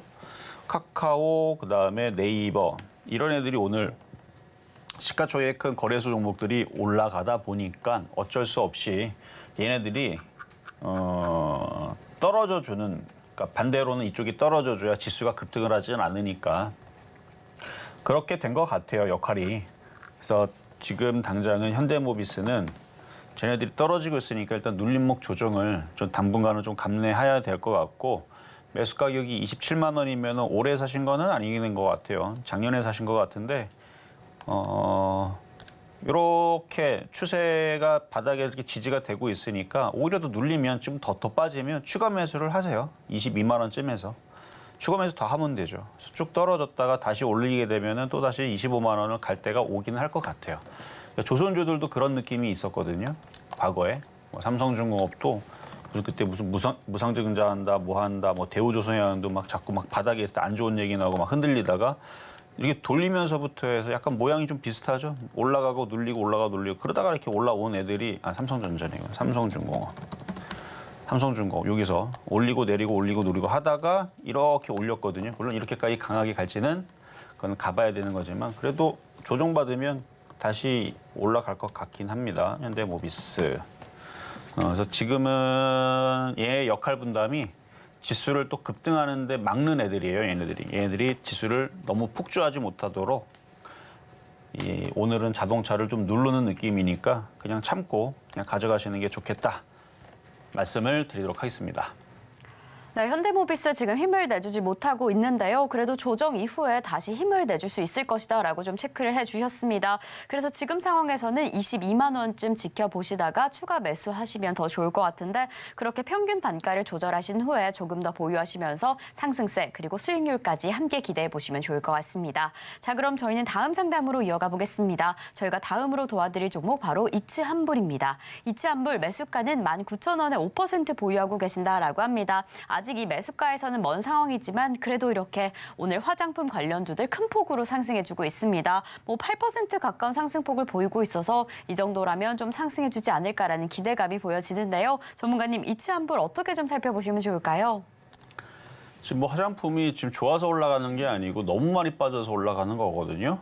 카카오 그다음에 네이버 이런 애들이 오늘 시가총액 큰 거래소 종목들이 올라가다 보니까 어쩔 수 없이 얘네들이 떨어져 주는 그러니까 반대로는 이쪽이 떨어져 줘야 지수가 급등을 하지는 않으니까 그렇게 된 것 같아요, 역할이. 그래서 지금 당장은 현대모비스는 쟤네들이 떨어지고 있으니까 일단 눌림목 조정을 좀 당분간은 좀 감내해야 될 것 같고 매수 가격이 27만 원이면 올해 사신 거는 아닌 것 같아요. 작년에 사신 것 같은데 이렇게 추세가 바닥에 이렇게 지지가 되고 있으니까 오히려 더 눌리면 좀 더 빠지면 추가 매수를 하세요. 22만 원쯤에서. 추가 매수 더 하면 되죠. 쭉 떨어졌다가 다시 올리게 되면 또 다시 25만 원을 갈 때가 오긴 할 것 같아요. 조선주들도 그런 느낌이 있었거든요. 과거에. 뭐 삼성중공업도 그때 무슨 무상증자한다, 뭐 한다, 뭐 대우조선해양도 막 자꾸 막 바닥에 있을 때 안 좋은 얘기 나오고 막 흔들리다가 이렇게 돌리면서부터 해서 약간 모양이 좀 비슷하죠. 올라가고 눌리고 올라가고 눌리고 그러다가 이렇게 올라온 애들이 삼성전자네요. 삼성중공업 여기서 올리고 내리고 올리고 누리고 하다가 이렇게 올렸거든요. 물론 이렇게까지 강하게 갈지는 그건 가봐야 되는 거지만 그래도 조정받으면 다시 올라갈 것 같긴 합니다. 현대모비스. 그래서 지금은 얘의 역할 분담이 지수를 또 급등하는데 막는 애들이에요. 얘네들이 지수를 너무 폭주하지 못하도록 오늘은 자동차를 좀 누르는 느낌이니까 그냥 참고 그냥 가져가시는 게 좋겠다 말씀을 드리도록 하겠습니다. 네, 현대모비스 지금 힘을 내주지 못하고 있는데요. 그래도 조정 이후에 다시 힘을 내줄 수 있을 것이다라고 좀 체크를 해주셨습니다. 그래서 지금 상황에서는 22만 원쯤 지켜보시다가 추가 매수하시면 더 좋을 것 같은데 그렇게 평균 단가를 조절하신 후에 조금 더 보유하시면서 상승세 그리고 수익률까지 함께 기대해 보시면 좋을 것 같습니다. 자, 그럼 저희는 다음 상담으로 이어가 보겠습니다. 저희가 다음으로 도와드릴 종목 바로 이츠한불입니다. 이츠한불 매수가는 19,000원에 5% 보유하고 계신다라고 합니다. 아직 이 매수가에서는 먼 상황이지만 그래도 이렇게 오늘 화장품 관련주들 큰 폭으로 상승해주고 있습니다. 8% 가까운 상승폭을 보이고 있어서 이 정도라면 좀 상승해주지 않을까라는 기대감이 보여지는데요. 전문가님, 이츠한불 어떻게 좀 살펴보시면 좋을까요? 지금 화장품이 지금 좋아서 올라가는 게 아니고 너무 많이 빠져서 올라가는 거거든요.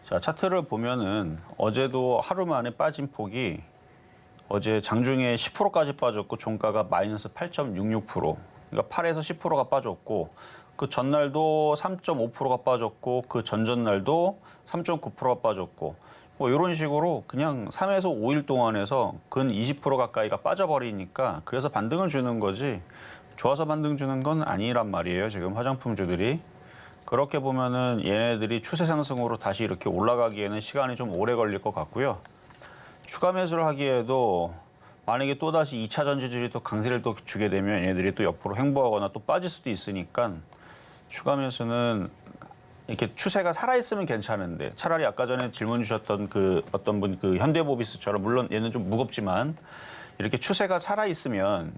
자, 차트를 보면은 어제도 하루 만에 빠진 폭이 어제 장중에 10%까지 빠졌고 종가가 마이너스 8.66%. 그러니까 8에서 10%가 빠졌고 그 전날도 3.5%가 빠졌고 그 전전날도 3.9%가 빠졌고 뭐 이런 식으로 그냥 3에서 5일 동안에서 근 20% 가까이가 빠져버리니까 그래서 반등을 주는 거지 좋아서 반등 주는 건 아니란 말이에요. 지금 화장품주들이. 그렇게 보면은 얘네들이 추세 상승으로 다시 이렇게 올라가기에는 시간이 좀 오래 걸릴 것 같고요. 추가 매수를 하기에도 만약에 또다시 2차 전지들이 또 강세를 또 주게 되면 얘네들이 또 옆으로 횡보하거나 또 빠질 수도 있으니까 추가 매수는 이렇게 추세가 살아있으면 괜찮은데 차라리 아까 전에 질문 주셨던 그 어떤 분 그 현대모비스처럼 물론 얘는 좀 무겁지만 이렇게 추세가 살아있으면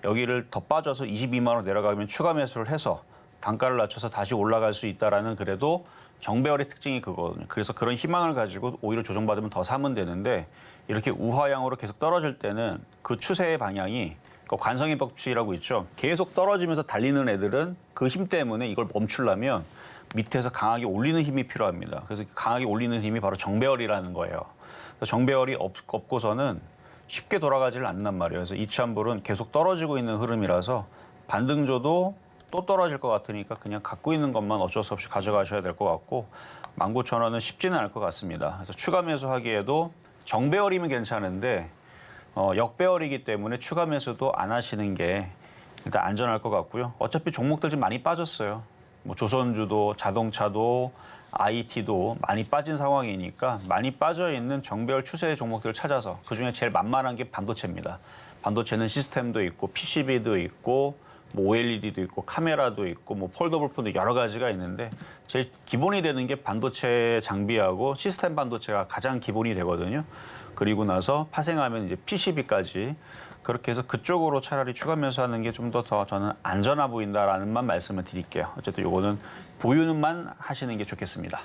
여기를 더 빠져서 22만 원 내려가면 추가 매수를 해서 단가를 낮춰서 다시 올라갈 수 있다라는 그래도 정배열의 특징이 그거거든요. 그래서 그런 희망을 가지고 오히려 조정받으면 더 사면 되는데 이렇게 우하향으로 계속 떨어질 때는 그 추세의 방향이 관성의 법칙이라고 있죠. 계속 떨어지면서 달리는 애들은 그 힘 때문에 이걸 멈추려면 밑에서 강하게 올리는 힘이 필요합니다. 그래서 강하게 올리는 힘이 바로 정배열이라는 거예요. 그래서 정배열이 없고서는 쉽게 돌아가지를 않는단 말이에요. 그래서 이츠한불은 계속 떨어지고 있는 흐름이라서 반등 줘도 또 떨어질 것 같으니까 그냥 갖고 있는 것만 어쩔 수 없이 가져가셔야 될 것 같고 19,000원은 쉽지는 않을 것 같습니다. 그래서 추가 매수하기에도 정배열이면 괜찮은데 역배열이기 때문에 추가 매수도 안 하시는 게 일단 안전할 것 같고요. 어차피 종목들 좀 많이 빠졌어요. 뭐 조선주도 자동차도 IT도 많이 빠진 상황이니까 많이 빠져 있는 정배열 추세의 종목들을 찾아서 그중에 제일 만만한 게 반도체입니다. 반도체는 시스템도 있고 PCB도 있고 뭐 OLED도 있고 카메라도 있고 뭐 폴더블 폰도 여러 가지가 있는데 제일 기본이 되는 게 반도체 장비하고 시스템 반도체가 가장 기본이 되거든요. 그리고 나서 파생하면 이제 PCB까지 그렇게 해서 그쪽으로 차라리 추가 매수하는 게 좀 더 저는 안전해 보인다라는 만 말씀을 드릴게요. 어쨌든 요거는 보유는만 하시는 게 좋겠습니다.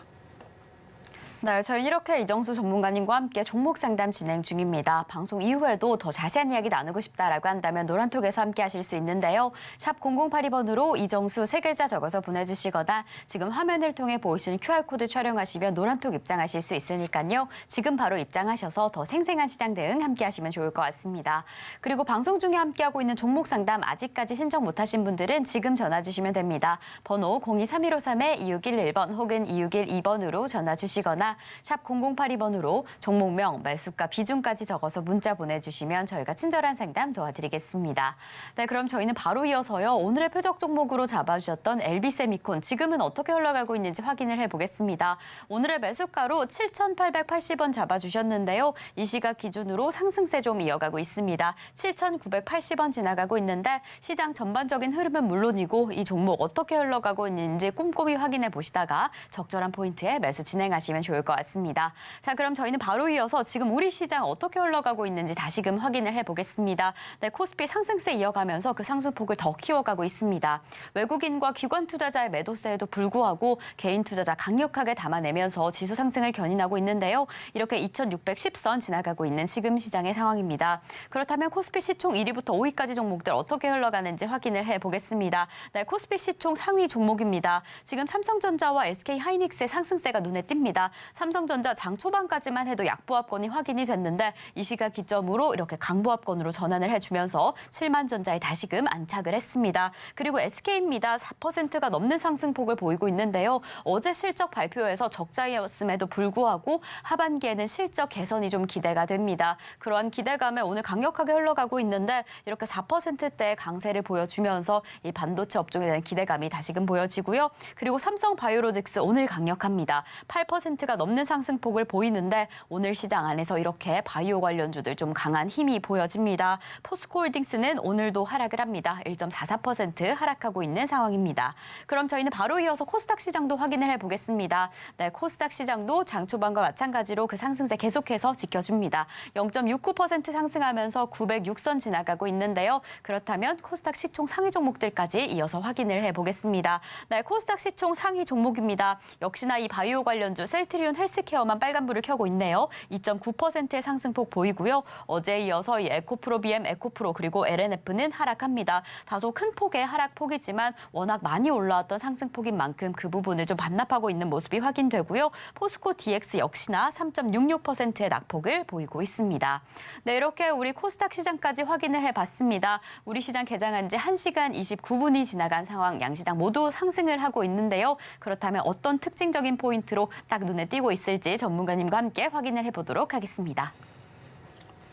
네, 저희 이렇게 이정수 전문가님과 함께 종목 상담 진행 중입니다. 방송 이후에도 더 자세한 이야기 나누고 싶다라고 한다면 노란톡에서 함께 하실 수 있는데요. 샵 0082번으로 이정수 세 글자 적어서 보내주시거나 지금 화면을 통해 보이시는 QR코드 촬영하시면 노란톡 입장하실 수 있으니까요. 지금 바로 입장하셔서 더 생생한 시장 대응 함께 하시면 좋을 것 같습니다. 그리고 방송 중에 함께하고 있는 종목 상담 아직까지 신청 못하신 분들은 지금 전화 주시면 됩니다. 번호 023153-2611번 혹은 2612번으로 전화 주시거나 샵 0082번으로 종목명, 매수가, 비중까지 적어서 문자 보내주시면 저희가 친절한 상담 도와드리겠습니다. 네, 그럼 저희는 바로 이어서요. 오늘의 표적 종목으로 잡아주셨던 LB세미콘 지금은 어떻게 흘러가고 있는지 확인을 해보겠습니다. 오늘의 매수가로 7,880원 잡아주셨는데요. 이 시각 기준으로 상승세 좀 이어가고 있습니다. 7,980원 지나가고 있는데 시장 전반적인 흐름은 물론이고 이 종목 어떻게 흘러가고 있는지 꼼꼼히 확인해 보시다가 적절한 포인트에 매수 진행하시면 좋을 것 같습니다. 자, 그럼 저희는 바로 이어서 지금 우리 시장 어떻게 흘러가고 있는지 다시금 확인을 해보겠습니다. 네, 코스피 상승세 이어가면서 그 상승폭을 더 키워가고 있습니다. 외국인과 기관 투자자의 매도세에도 불구하고 개인 투자자 강력하게 담아내면서 지수 상승을 견인하고 있는데요. 이렇게 2,610선 지나가고 있는 지금 시장의 상황입니다. 그렇다면 코스피 시총 1위부터 5위까지 종목들 어떻게 흘러가는지 확인을 해보겠습니다. 네, 코스피 시총 상위 종목입니다. 지금 삼성전자와 SK하이닉스의 상승세가 눈에 띕니다. 삼성전자 장 초반까지만 해도 약보합권이 확인이 됐는데 이 시각 기점으로 이렇게 강보합권으로 전환을 해주면서 7만전자에 다시금 안착을 했습니다. 그리고 SK입니다. 4%가 넘는 상승폭을 보이고 있는데요. 어제 실적 발표에서 적자였음에도 불구하고 하반기에는 실적 개선이 좀 기대가 됩니다. 그러한 기대감에 오늘 강력하게 흘러가고 있는데 이렇게 4%대의 강세를 보여주면서 이 반도체 업종에 대한 기대감이 다시금 보여지고요. 그리고 삼성바이오로직스 오늘 강력합니다. 8%가 넘는 상승폭을 보이는데 오늘 시장 안에서 이렇게 바이오 관련주들 좀 강한 힘이 보여집니다. 포스코홀딩스는 오늘도 하락을 합니다. 1.44% 하락하고 있는 상황입니다. 그럼 저희는 바로 이어서 코스닥 시장도 확인을 해보겠습니다. 네, 코스닥 시장도 장 초반과 마찬가지로 그 상승세 계속해서 지켜줍니다. 0.69% 상승하면서 906선 지나가고 있는데요. 그렇다면 코스닥 시총 상위 종목들까지 이어서 확인을 해보겠습니다. 네, 코스닥 시총 상위 종목입니다. 역시나 이 바이오 관련주 셀트리온 헬스케어만 빨간불을 켜고 있네요. 2.9%의 상승폭 보이고요. 어제에 이어서 이 에코프로 BM, 에코프로 그리고 LNF는 하락합니다. 다소 큰 폭의 하락폭이지만 워낙 많이 올라왔던 상승폭인 만큼 그 부분을 좀 반납하고 있는 모습이 확인되고요. 포스코 DX 역시나 3.66%의 낙폭을 보이고 있습니다. 네, 이렇게 우리 코스닥 시장까지 확인을 해봤습니다. 우리 시장 개장한 지 1시간 29분이 지나간 상황, 양시장 모두 상승을 하고 있는데요. 그렇다면 어떤 특징적인 포인트로 딱 눈에 띄고 있을지 전문가님과 함께 확인을 해보도록 하겠습니다.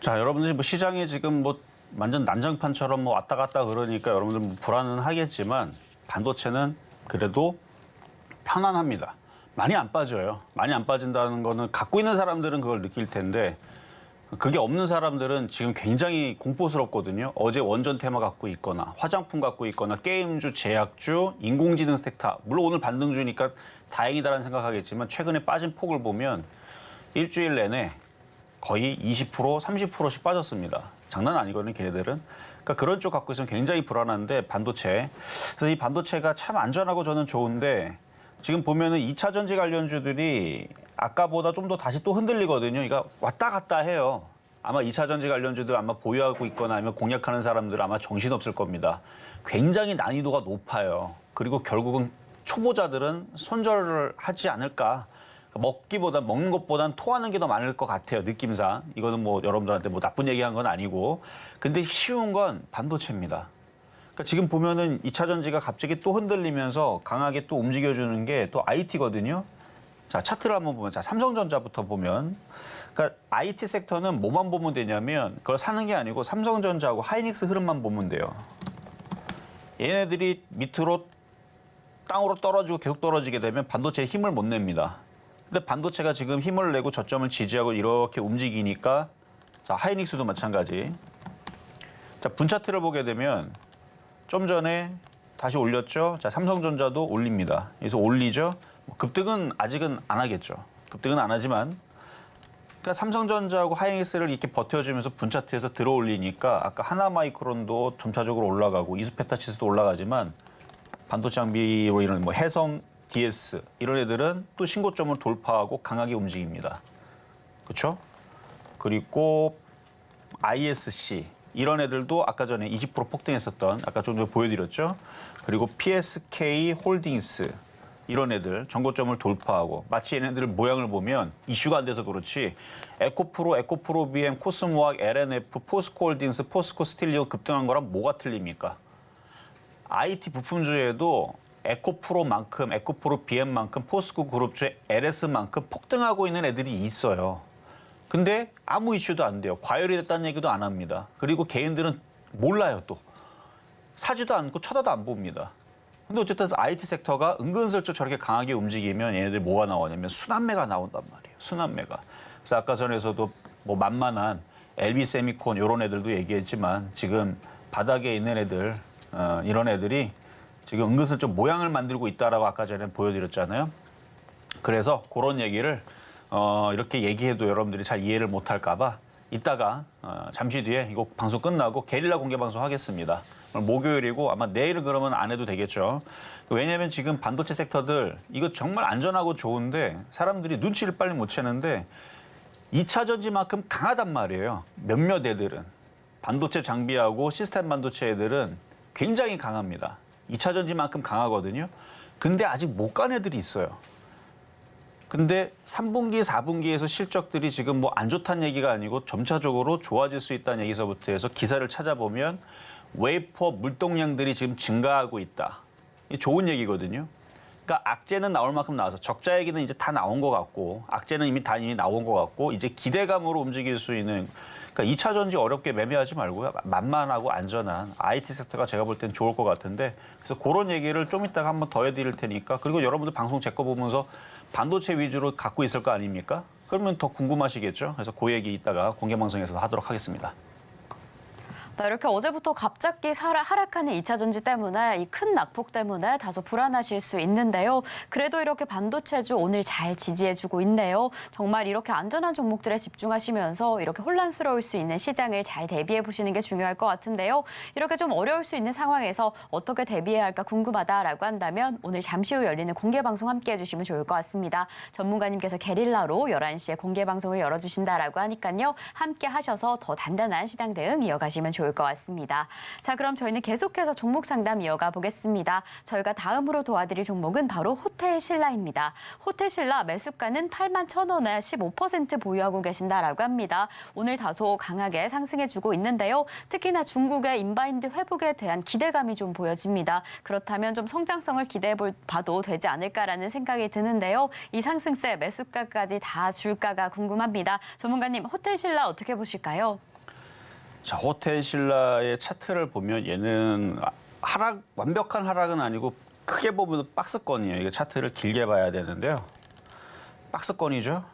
자, 여러분들 뭐 시장에 지금 뭐 완전 난장판처럼 뭐 왔다 갔다 그러니까 여러분들 뭐 불안은 하겠지만 반도체는 그래도 편안합니다. 많이 안 빠져요. 많이 안 빠진다는 거는 갖고 있는 사람들은 그걸 느낄 텐데 그게 없는 사람들은 지금 굉장히 공포스럽거든요. 어제 원전 테마 갖고 있거나 화장품 갖고 있거나 게임주, 제약주, 인공지능 스택타. 물론 오늘 반등주니까 다행이다라는 생각하겠지만 최근에 빠진 폭을 보면 일주일 내내 거의 20%, 30%씩 빠졌습니다. 장난 아니거든요, 걔네들은. 그러니까 그런 쪽 갖고 있으면 굉장히 불안한데 반도체. 그래서 이 반도체가 참 안전하고 저는 좋은데 지금 보면은 2차 전지 관련주들이 아까보다 좀 더 다시 또 흔들리거든요. 그러니까 왔다 갔다 해요. 아마 2차 전지 관련주들 아마 보유하고 있거나 아니면 공략하는 사람들 아마 정신없을 겁니다. 굉장히 난이도가 높아요. 그리고 결국은 초보자들은 손절을 하지 않을까. 먹는 것보단 토하는 게 더 많을 것 같아요, 느낌상. 이거는 뭐 여러분들한테 뭐 나쁜 얘기한 건 아니고. 근데 쉬운 건 반도체입니다. 그러니까 지금 보면은 2차 전지가 갑자기 또 흔들리면서 강하게 또 움직여주는 게 또 IT거든요. 자, 차트를 한번 보면, 자, 삼성전자부터 보면. 그러니까 IT 섹터는 뭐만 보면 되냐면 그걸 사는 게 아니고 삼성전자하고 하이닉스 흐름만 보면 돼요. 얘네들이 밑으로 땅으로 떨어지고 계속 떨어지게 되면 반도체에 힘을 못 냅니다. 근데 반도체가 지금 힘을 내고 저점을 지지하고 이렇게 움직이니까 자, 하이닉스도 마찬가지. 자, 분 차트를 보게 되면 좀 전에 다시 올렸죠. 자, 삼성전자도 올립니다. 그래서 올리죠. 급등은 아직은 안 하겠죠. 급등은 안 하지만 그러니까 삼성전자하고 하이닉스를 이렇게 버텨주면서 분 차트에서 들어 올리니까 아까 하나마이크론도 점차적으로 올라가고 이수페타치스도 올라가지만 반도체 장비로 이런 뭐 해성, DS 이런 애들은 또 신고점을 돌파하고 강하게 움직입니다. 그렇죠? 그리고 ISC 이런 애들도 아까 전에 20% 폭등했었던 아까 좀 전에 보여드렸죠. 그리고 PSK 홀딩스 이런 애들 전고점을 돌파하고 마치 얘네들 모양을 보면 이슈가 안 돼서 그렇지 에코프로, 에코프로 BM, 코스모학, LNF, 포스코 홀딩스, 포스코 스틸리온 급등한 거랑 뭐가 틀립니까? IT 부품주에도 에코프로만큼, 에코프로 BM만큼, 포스코 그룹주의 LS만큼 폭등하고 있는 애들이 있어요. 근데 아무 이슈도 안 돼요. 과열이 됐다는 얘기도 안 합니다. 그리고 개인들은 몰라요 또. 사지도 않고 쳐다도 안 봅니다. 근데 어쨌든 IT 섹터가 은근슬쩍 저렇게 강하게 움직이면 얘네들 뭐가 나오냐면 순환매가 나온단 말이에요. 순환매가. 그래서 아까 전에서도 뭐 만만한 LB세미콘 이런 애들도 얘기했지만 지금 바닥에 있는 애들 이런 애들이 지금 은근슬쩍 모양을 만들고 있다라고 아까 전에 보여드렸잖아요. 그래서 그런 얘기를 이렇게 얘기해도 여러분들이 잘 이해를 못할까 봐 이따가 잠시 뒤에 이거 방송 끝나고 게릴라 공개 방송 하겠습니다. 오늘 목요일이고 아마 내일은 그러면 안 해도 되겠죠. 왜냐하면 지금 반도체 섹터들 이거 정말 안전하고 좋은데 사람들이 눈치를 빨리 못 채는데 2차 전지만큼 강하단 말이에요. 몇몇 애들은. 반도체 장비하고 시스템 반도체 애들은 굉장히 강합니다. 2차 전지만큼 강하거든요. 근데 아직 못 간 애들이 있어요. 근데 3분기, 4분기에서 실적들이 지금 뭐 안 좋다는 얘기가 아니고 점차적으로 좋아질 수 있다는 얘기서부터 해서 기사를 찾아보면 웨이퍼 물동량들이 지금 증가하고 있다. 이게 좋은 얘기거든요. 그러니까 악재는 나올 만큼 나와서 적자 얘기는 이제 다 나온 것 같고 악재는 이미 나온 것 같고 이제 기대감으로 움직일 수 있는 그러니까 2차 전지 어렵게 매매하지 말고요. 만만하고 안전한 IT 섹터가 제가 볼 땐 좋을 것 같은데 그래서 그런 얘기를 좀 이따가 한번 더 해드릴 테니까 그리고 여러분들 방송 제 거 보면서 반도체 위주로 갖고 있을 거 아닙니까? 그러면 더 궁금하시겠죠? 그래서 그 얘기 이따가 공개방송에서 하도록 하겠습니다. 이렇게 어제부터 갑자기 하락하는 2차 전지 때문에 이 큰 낙폭 때문에 다소 불안하실 수 있는데요. 그래도 이렇게 반도체주 오늘 잘 지지해주고 있네요. 정말 이렇게 안전한 종목들에 집중하시면서 이렇게 혼란스러울 수 있는 시장을 잘 대비해 보시는 게 중요할 것 같은데요. 이렇게 좀 어려울 수 있는 상황에서 어떻게 대비해야 할까 궁금하다라고 한다면 오늘 잠시 후 열리는 공개 방송 함께해 주시면 좋을 것 같습니다. 전문가님께서 게릴라로 11시에 공개 방송을 열어주신다라고 하니까요. 함께 하셔서 더 단단한 시장 대응 이어가시면 좋을 것 같습니다. 자, 그럼 저희는 계속해서 종목 상담 이어가 보겠습니다. 저희가 다음으로 도와드릴 종목은 바로 호텔신라입니다. 호텔신라 매수가는 81,000원에 15% 보유하고 계신다라고 합니다. 오늘 다소 강하게 상승해주고 있는데요. 특히나 중국의 인바인드 회복에 대한 기대감이 좀 보여집니다. 그렇다면 좀 성장성을 기대해봐도 되지 않을까라는 생각이 드는데요. 이 상승세 매수가까지 다 줄까가 궁금합니다. 전문가님, 호텔신라 어떻게 보실까요? 자, 호텔신라의 차트를 보면 얘는 완벽한 하락은 아니고 크게 보면 박스권이에요. 이게 차트를 길게 봐야 되는데요. 박스권이죠.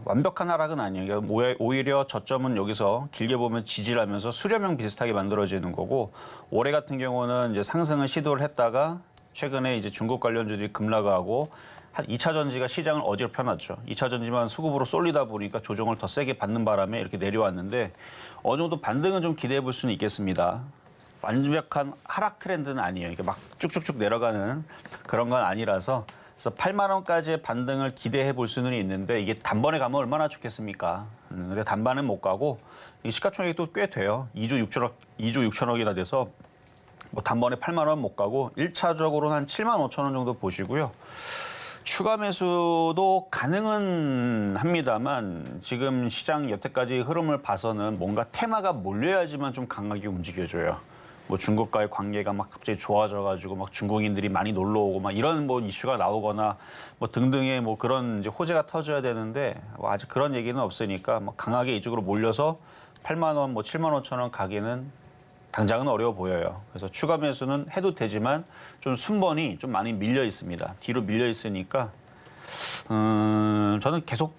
완벽한 하락은 아니에요. 오히려 저점은 여기서 길게 보면 지지하면서 수렴형 비슷하게 만들어지는 거고 올해 같은 경우는 이제 상승을 시도를 했다가 최근에 이제 중국 관련주들이 급락하고 한 2차 전지가 시장을 어지럽혀 놨죠. 2차 전지만 수급으로 쏠리다 보니까 조정을 더 세게 받는 바람에 이렇게 내려왔는데 어느 정도 반등은 좀 기대해 볼 수는 있겠습니다. 완벽한 하락 트렌드는 아니에요. 이게 막 쭉쭉쭉 내려가는 그런 건 아니라서 그래서 8만 원까지의 반등을 기대해 볼 수는 있는데 이게 단번에 가면 얼마나 좋겠습니까? 근데 단반은 못 가고 시가총액도 꽤 돼요. 2조 6천억이나 돼서 뭐 단번에 8만 원 못 가고 1차적으로는 한 7만 5천 원 정도 보시고요. 추가 매수도 가능은 합니다만 지금 시장 여태까지 흐름을 봐서는 뭔가 테마가 몰려야지만 좀 강하게 움직여줘요. 뭐 중국과의 관계가 막 갑자기 좋아져가지고 막 중국인들이 많이 놀러 오고 막 이런 뭐 이슈가 나오거나 뭐 등등의 뭐 그런 이제 호재가 터져야 되는데 뭐 아직 그런 얘기는 없으니까 뭐 강하게 이쪽으로 몰려서 8만 원, 뭐 7만 5천 원 가기는 당장은 어려워 보여요. 그래서 추가 매수는 해도 되지만 좀 순번이 좀 많이 밀려 있습니다. 뒤로 밀려 있으니까 저는 계속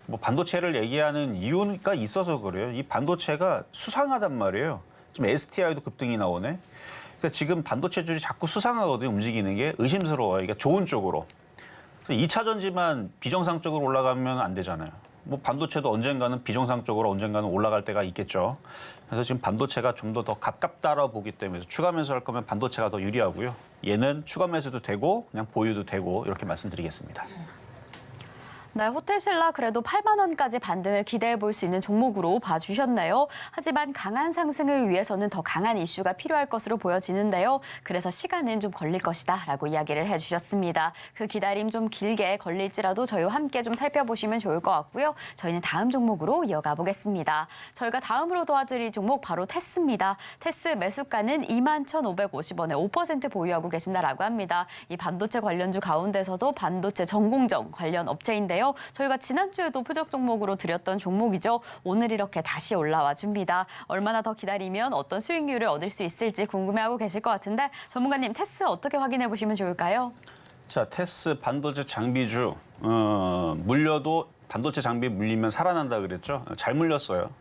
뭐 반도체를 얘기하는 이유가 있어서 그래요. 이 반도체가 수상하단 말이에요. 지금 STI도 급등이 나오네. 그러니까 지금 반도체주들이 자꾸 수상하거든요. 움직이는 게 의심스러워요. 그러니까 좋은 쪽으로. 그래서 2차 전지만 비정상적으로 올라가면 안 되잖아요. 뭐 반도체도 언젠가는 비정상적으로 언젠가는 올라갈 때가 있겠죠. 그래서 지금 반도체가 좀 더 가깝다라고 보기 때문에 추가 매수할 거면 반도체가 더 유리하고요. 얘는 추가 매수도 되고 그냥 보유도 되고 이렇게 말씀드리겠습니다. 네, 호텔신라 그래도 8만 원까지 반등을 기대해 볼 수 있는 종목으로 봐주셨네요. 하지만 강한 상승을 위해서는 더 강한 이슈가 필요할 것으로 보여지는데요. 그래서 시간은 좀 걸릴 것이다 라고 이야기를 해주셨습니다. 그 기다림 좀 길게 걸릴지라도 저희와 함께 좀 살펴보시면 좋을 것 같고요. 저희는 다음 종목으로 이어가 보겠습니다. 저희가 다음으로 도와드릴 종목 바로 테스입니다. 테스 매수가는 21,550원에 5% 보유하고 계신다라고 합니다. 이 반도체 관련주 가운데서도 반도체 전공정 관련 업체인데요. 저희가 지난주에도 표적 종목으로 드렸던 종목이죠. 오늘 이렇게 다시 올라와 줍니다. 얼마나 더 기다리면 어떤 수익률을 얻을 수 있을지 궁금해하고 계실 것 같은데 전문가님 테스 어떻게 확인해 보시면 좋을까요? 자, 테스 반도체 장비주 물려도 반도체 장비 물리면 살아난다 그랬죠. 잘 물렸어요.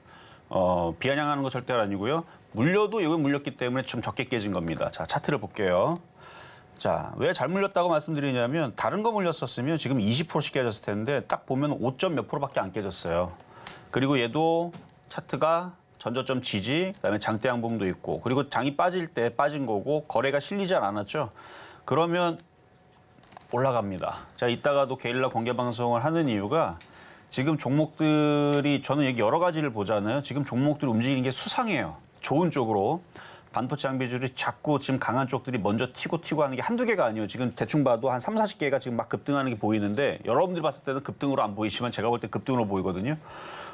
비아냥하는 거 절대 아니고요. 물려도 여기 물렸기 때문에 좀 적게 깨진 겁니다. 자, 차트를 볼게요. 자, 왜 잘 물렸다고 말씀드리냐면 다른 거 물렸었으면 지금 20%씩 깨졌을 텐데 딱 보면 5점 몇 프로밖에 안 깨졌어요. 그리고 얘도 차트가 전저점 지지, 그다음에 장대 양봉도 있고 그리고 장이 빠질 때 빠진 거고 거래가 실리지 않았죠. 그러면 올라갑니다. 자, 이따가도 게릴라 공개 방송을 하는 이유가 지금 종목들이 저는 여기 여러 가지를 보잖아요. 지금 종목들이 움직이는 게 수상해요. 좋은 쪽으로. 반도체 장비주들이 자꾸 지금 강한 쪽들이 먼저 튀고 하는 게 한두 개가 아니에요. 지금 대충 봐도 한 40개가 지금 막 급등하는 게 보이는데 여러분들이 봤을 때는 급등으로 안 보이지만 제가 볼 때 급등으로 보이거든요.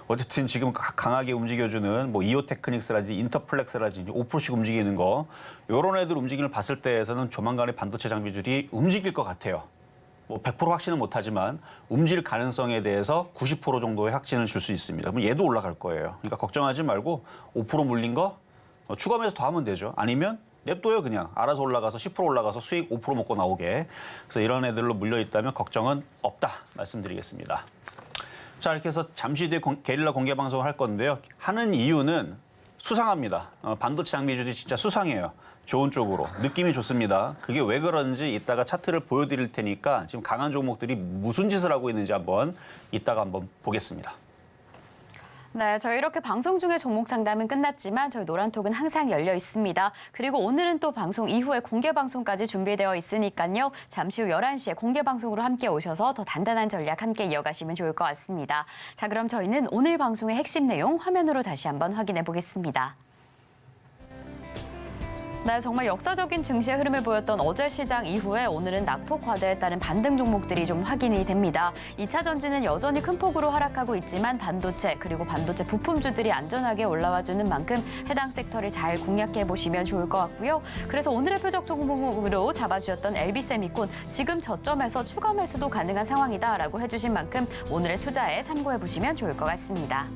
어쨌든 지금 강하게 움직여주는 뭐 이오테크닉스라든지 인터플렉스라든지 5%씩 움직이는 거 이런 애들 움직임을 봤을 때에서는 조만간에 반도체 장비주들이 움직일 것 같아요. 뭐 100% 확신은 못하지만 움직일 가능성에 대해서 90% 정도의 확신을 줄 수 있습니다. 그럼 얘도 올라갈 거예요. 그러니까 걱정하지 말고 5% 물린 거 추가하면서 더 하면 되죠. 아니면 냅둬요 그냥. 알아서 올라가서 10% 올라가서 수익 5% 먹고 나오게. 그래서 이런 애들로 물려 있다면 걱정은 없다 말씀드리겠습니다. 자, 이렇게 해서 잠시 뒤에 게릴라 공개 방송을 할 건데요. 하는 이유는 수상합니다. 반도체 장비주들이 진짜 수상해요. 좋은 쪽으로. 느낌이 좋습니다. 그게 왜 그런지 이따가 차트를 보여드릴 테니까 지금 강한 종목들이 무슨 짓을 하고 있는지 이따가 한번 보겠습니다. 네, 저희 이렇게 방송 중에 종목 상담은 끝났지만 저희 노란톡은 항상 열려 있습니다. 그리고 오늘은 또 방송 이후에 공개 방송까지 준비되어 있으니까요. 잠시 후 11시에 공개 방송으로 함께 오셔서 더 단단한 전략 함께 이어가시면 좋을 것 같습니다. 자, 그럼 저희는 오늘 방송의 핵심 내용 화면으로 다시 한번 확인해 보겠습니다. 네, 정말 역사적인 증시의 흐름을 보였던 어제 시장 이후에 오늘은 낙폭 과대에 따른 반등 종목들이 좀 확인이 됩니다. 2차 전지는 여전히 큰 폭으로 하락하고 있지만 반도체 그리고 반도체 부품주들이 안전하게 올라와주는 만큼 해당 섹터를 잘 공략해 보시면 좋을 것 같고요. 그래서 오늘의 표적 종목으로 잡아주셨던 LB세미콘 지금 저점에서 추가 매수도 가능한 상황이다라고 해주신 만큼 오늘의 투자에 참고해 보시면 좋을 것 같습니다.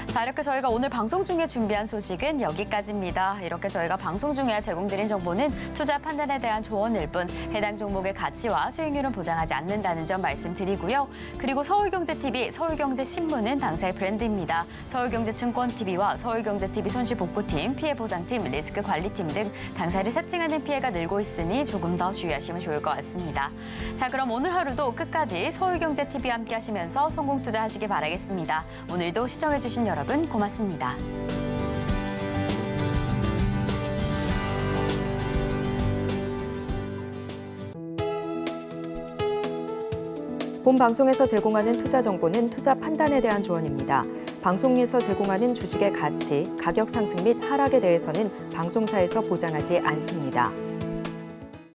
자, 이렇게 저희가 오늘 방송 중에 준비한 소식은 여기까지입니다. 이렇게 저희가 방송 중에 제공드린 정보는 투자 판단에 대한 조언일 뿐 해당 종목의 가치와 수익률은 보장하지 않는다는 점 말씀드리고요. 그리고 서울경제TV, 서울경제신문은 당사의 브랜드입니다. 서울경제증권TV와 서울경제TV 손실복구팀, 피해보상팀, 리스크관리팀 등 당사를 사칭하는 피해가 늘고 있으니 조금 더 주의하시면 좋을 것 같습니다. 자, 그럼 오늘 하루도 끝까지 서울경제TV와 함께 하시면서 성공 투자하시기 바라겠습니다. 오늘도 시청해주신 여러분 고맙습니다. 본 방송에서 제공하는 투자 정보는 투자 판단에 대한 조언입니다. 방송에서 제공하는 주식의 가치, 가격 상승 및 하락에 대해서는 방송사에서 보장하지 않습니다.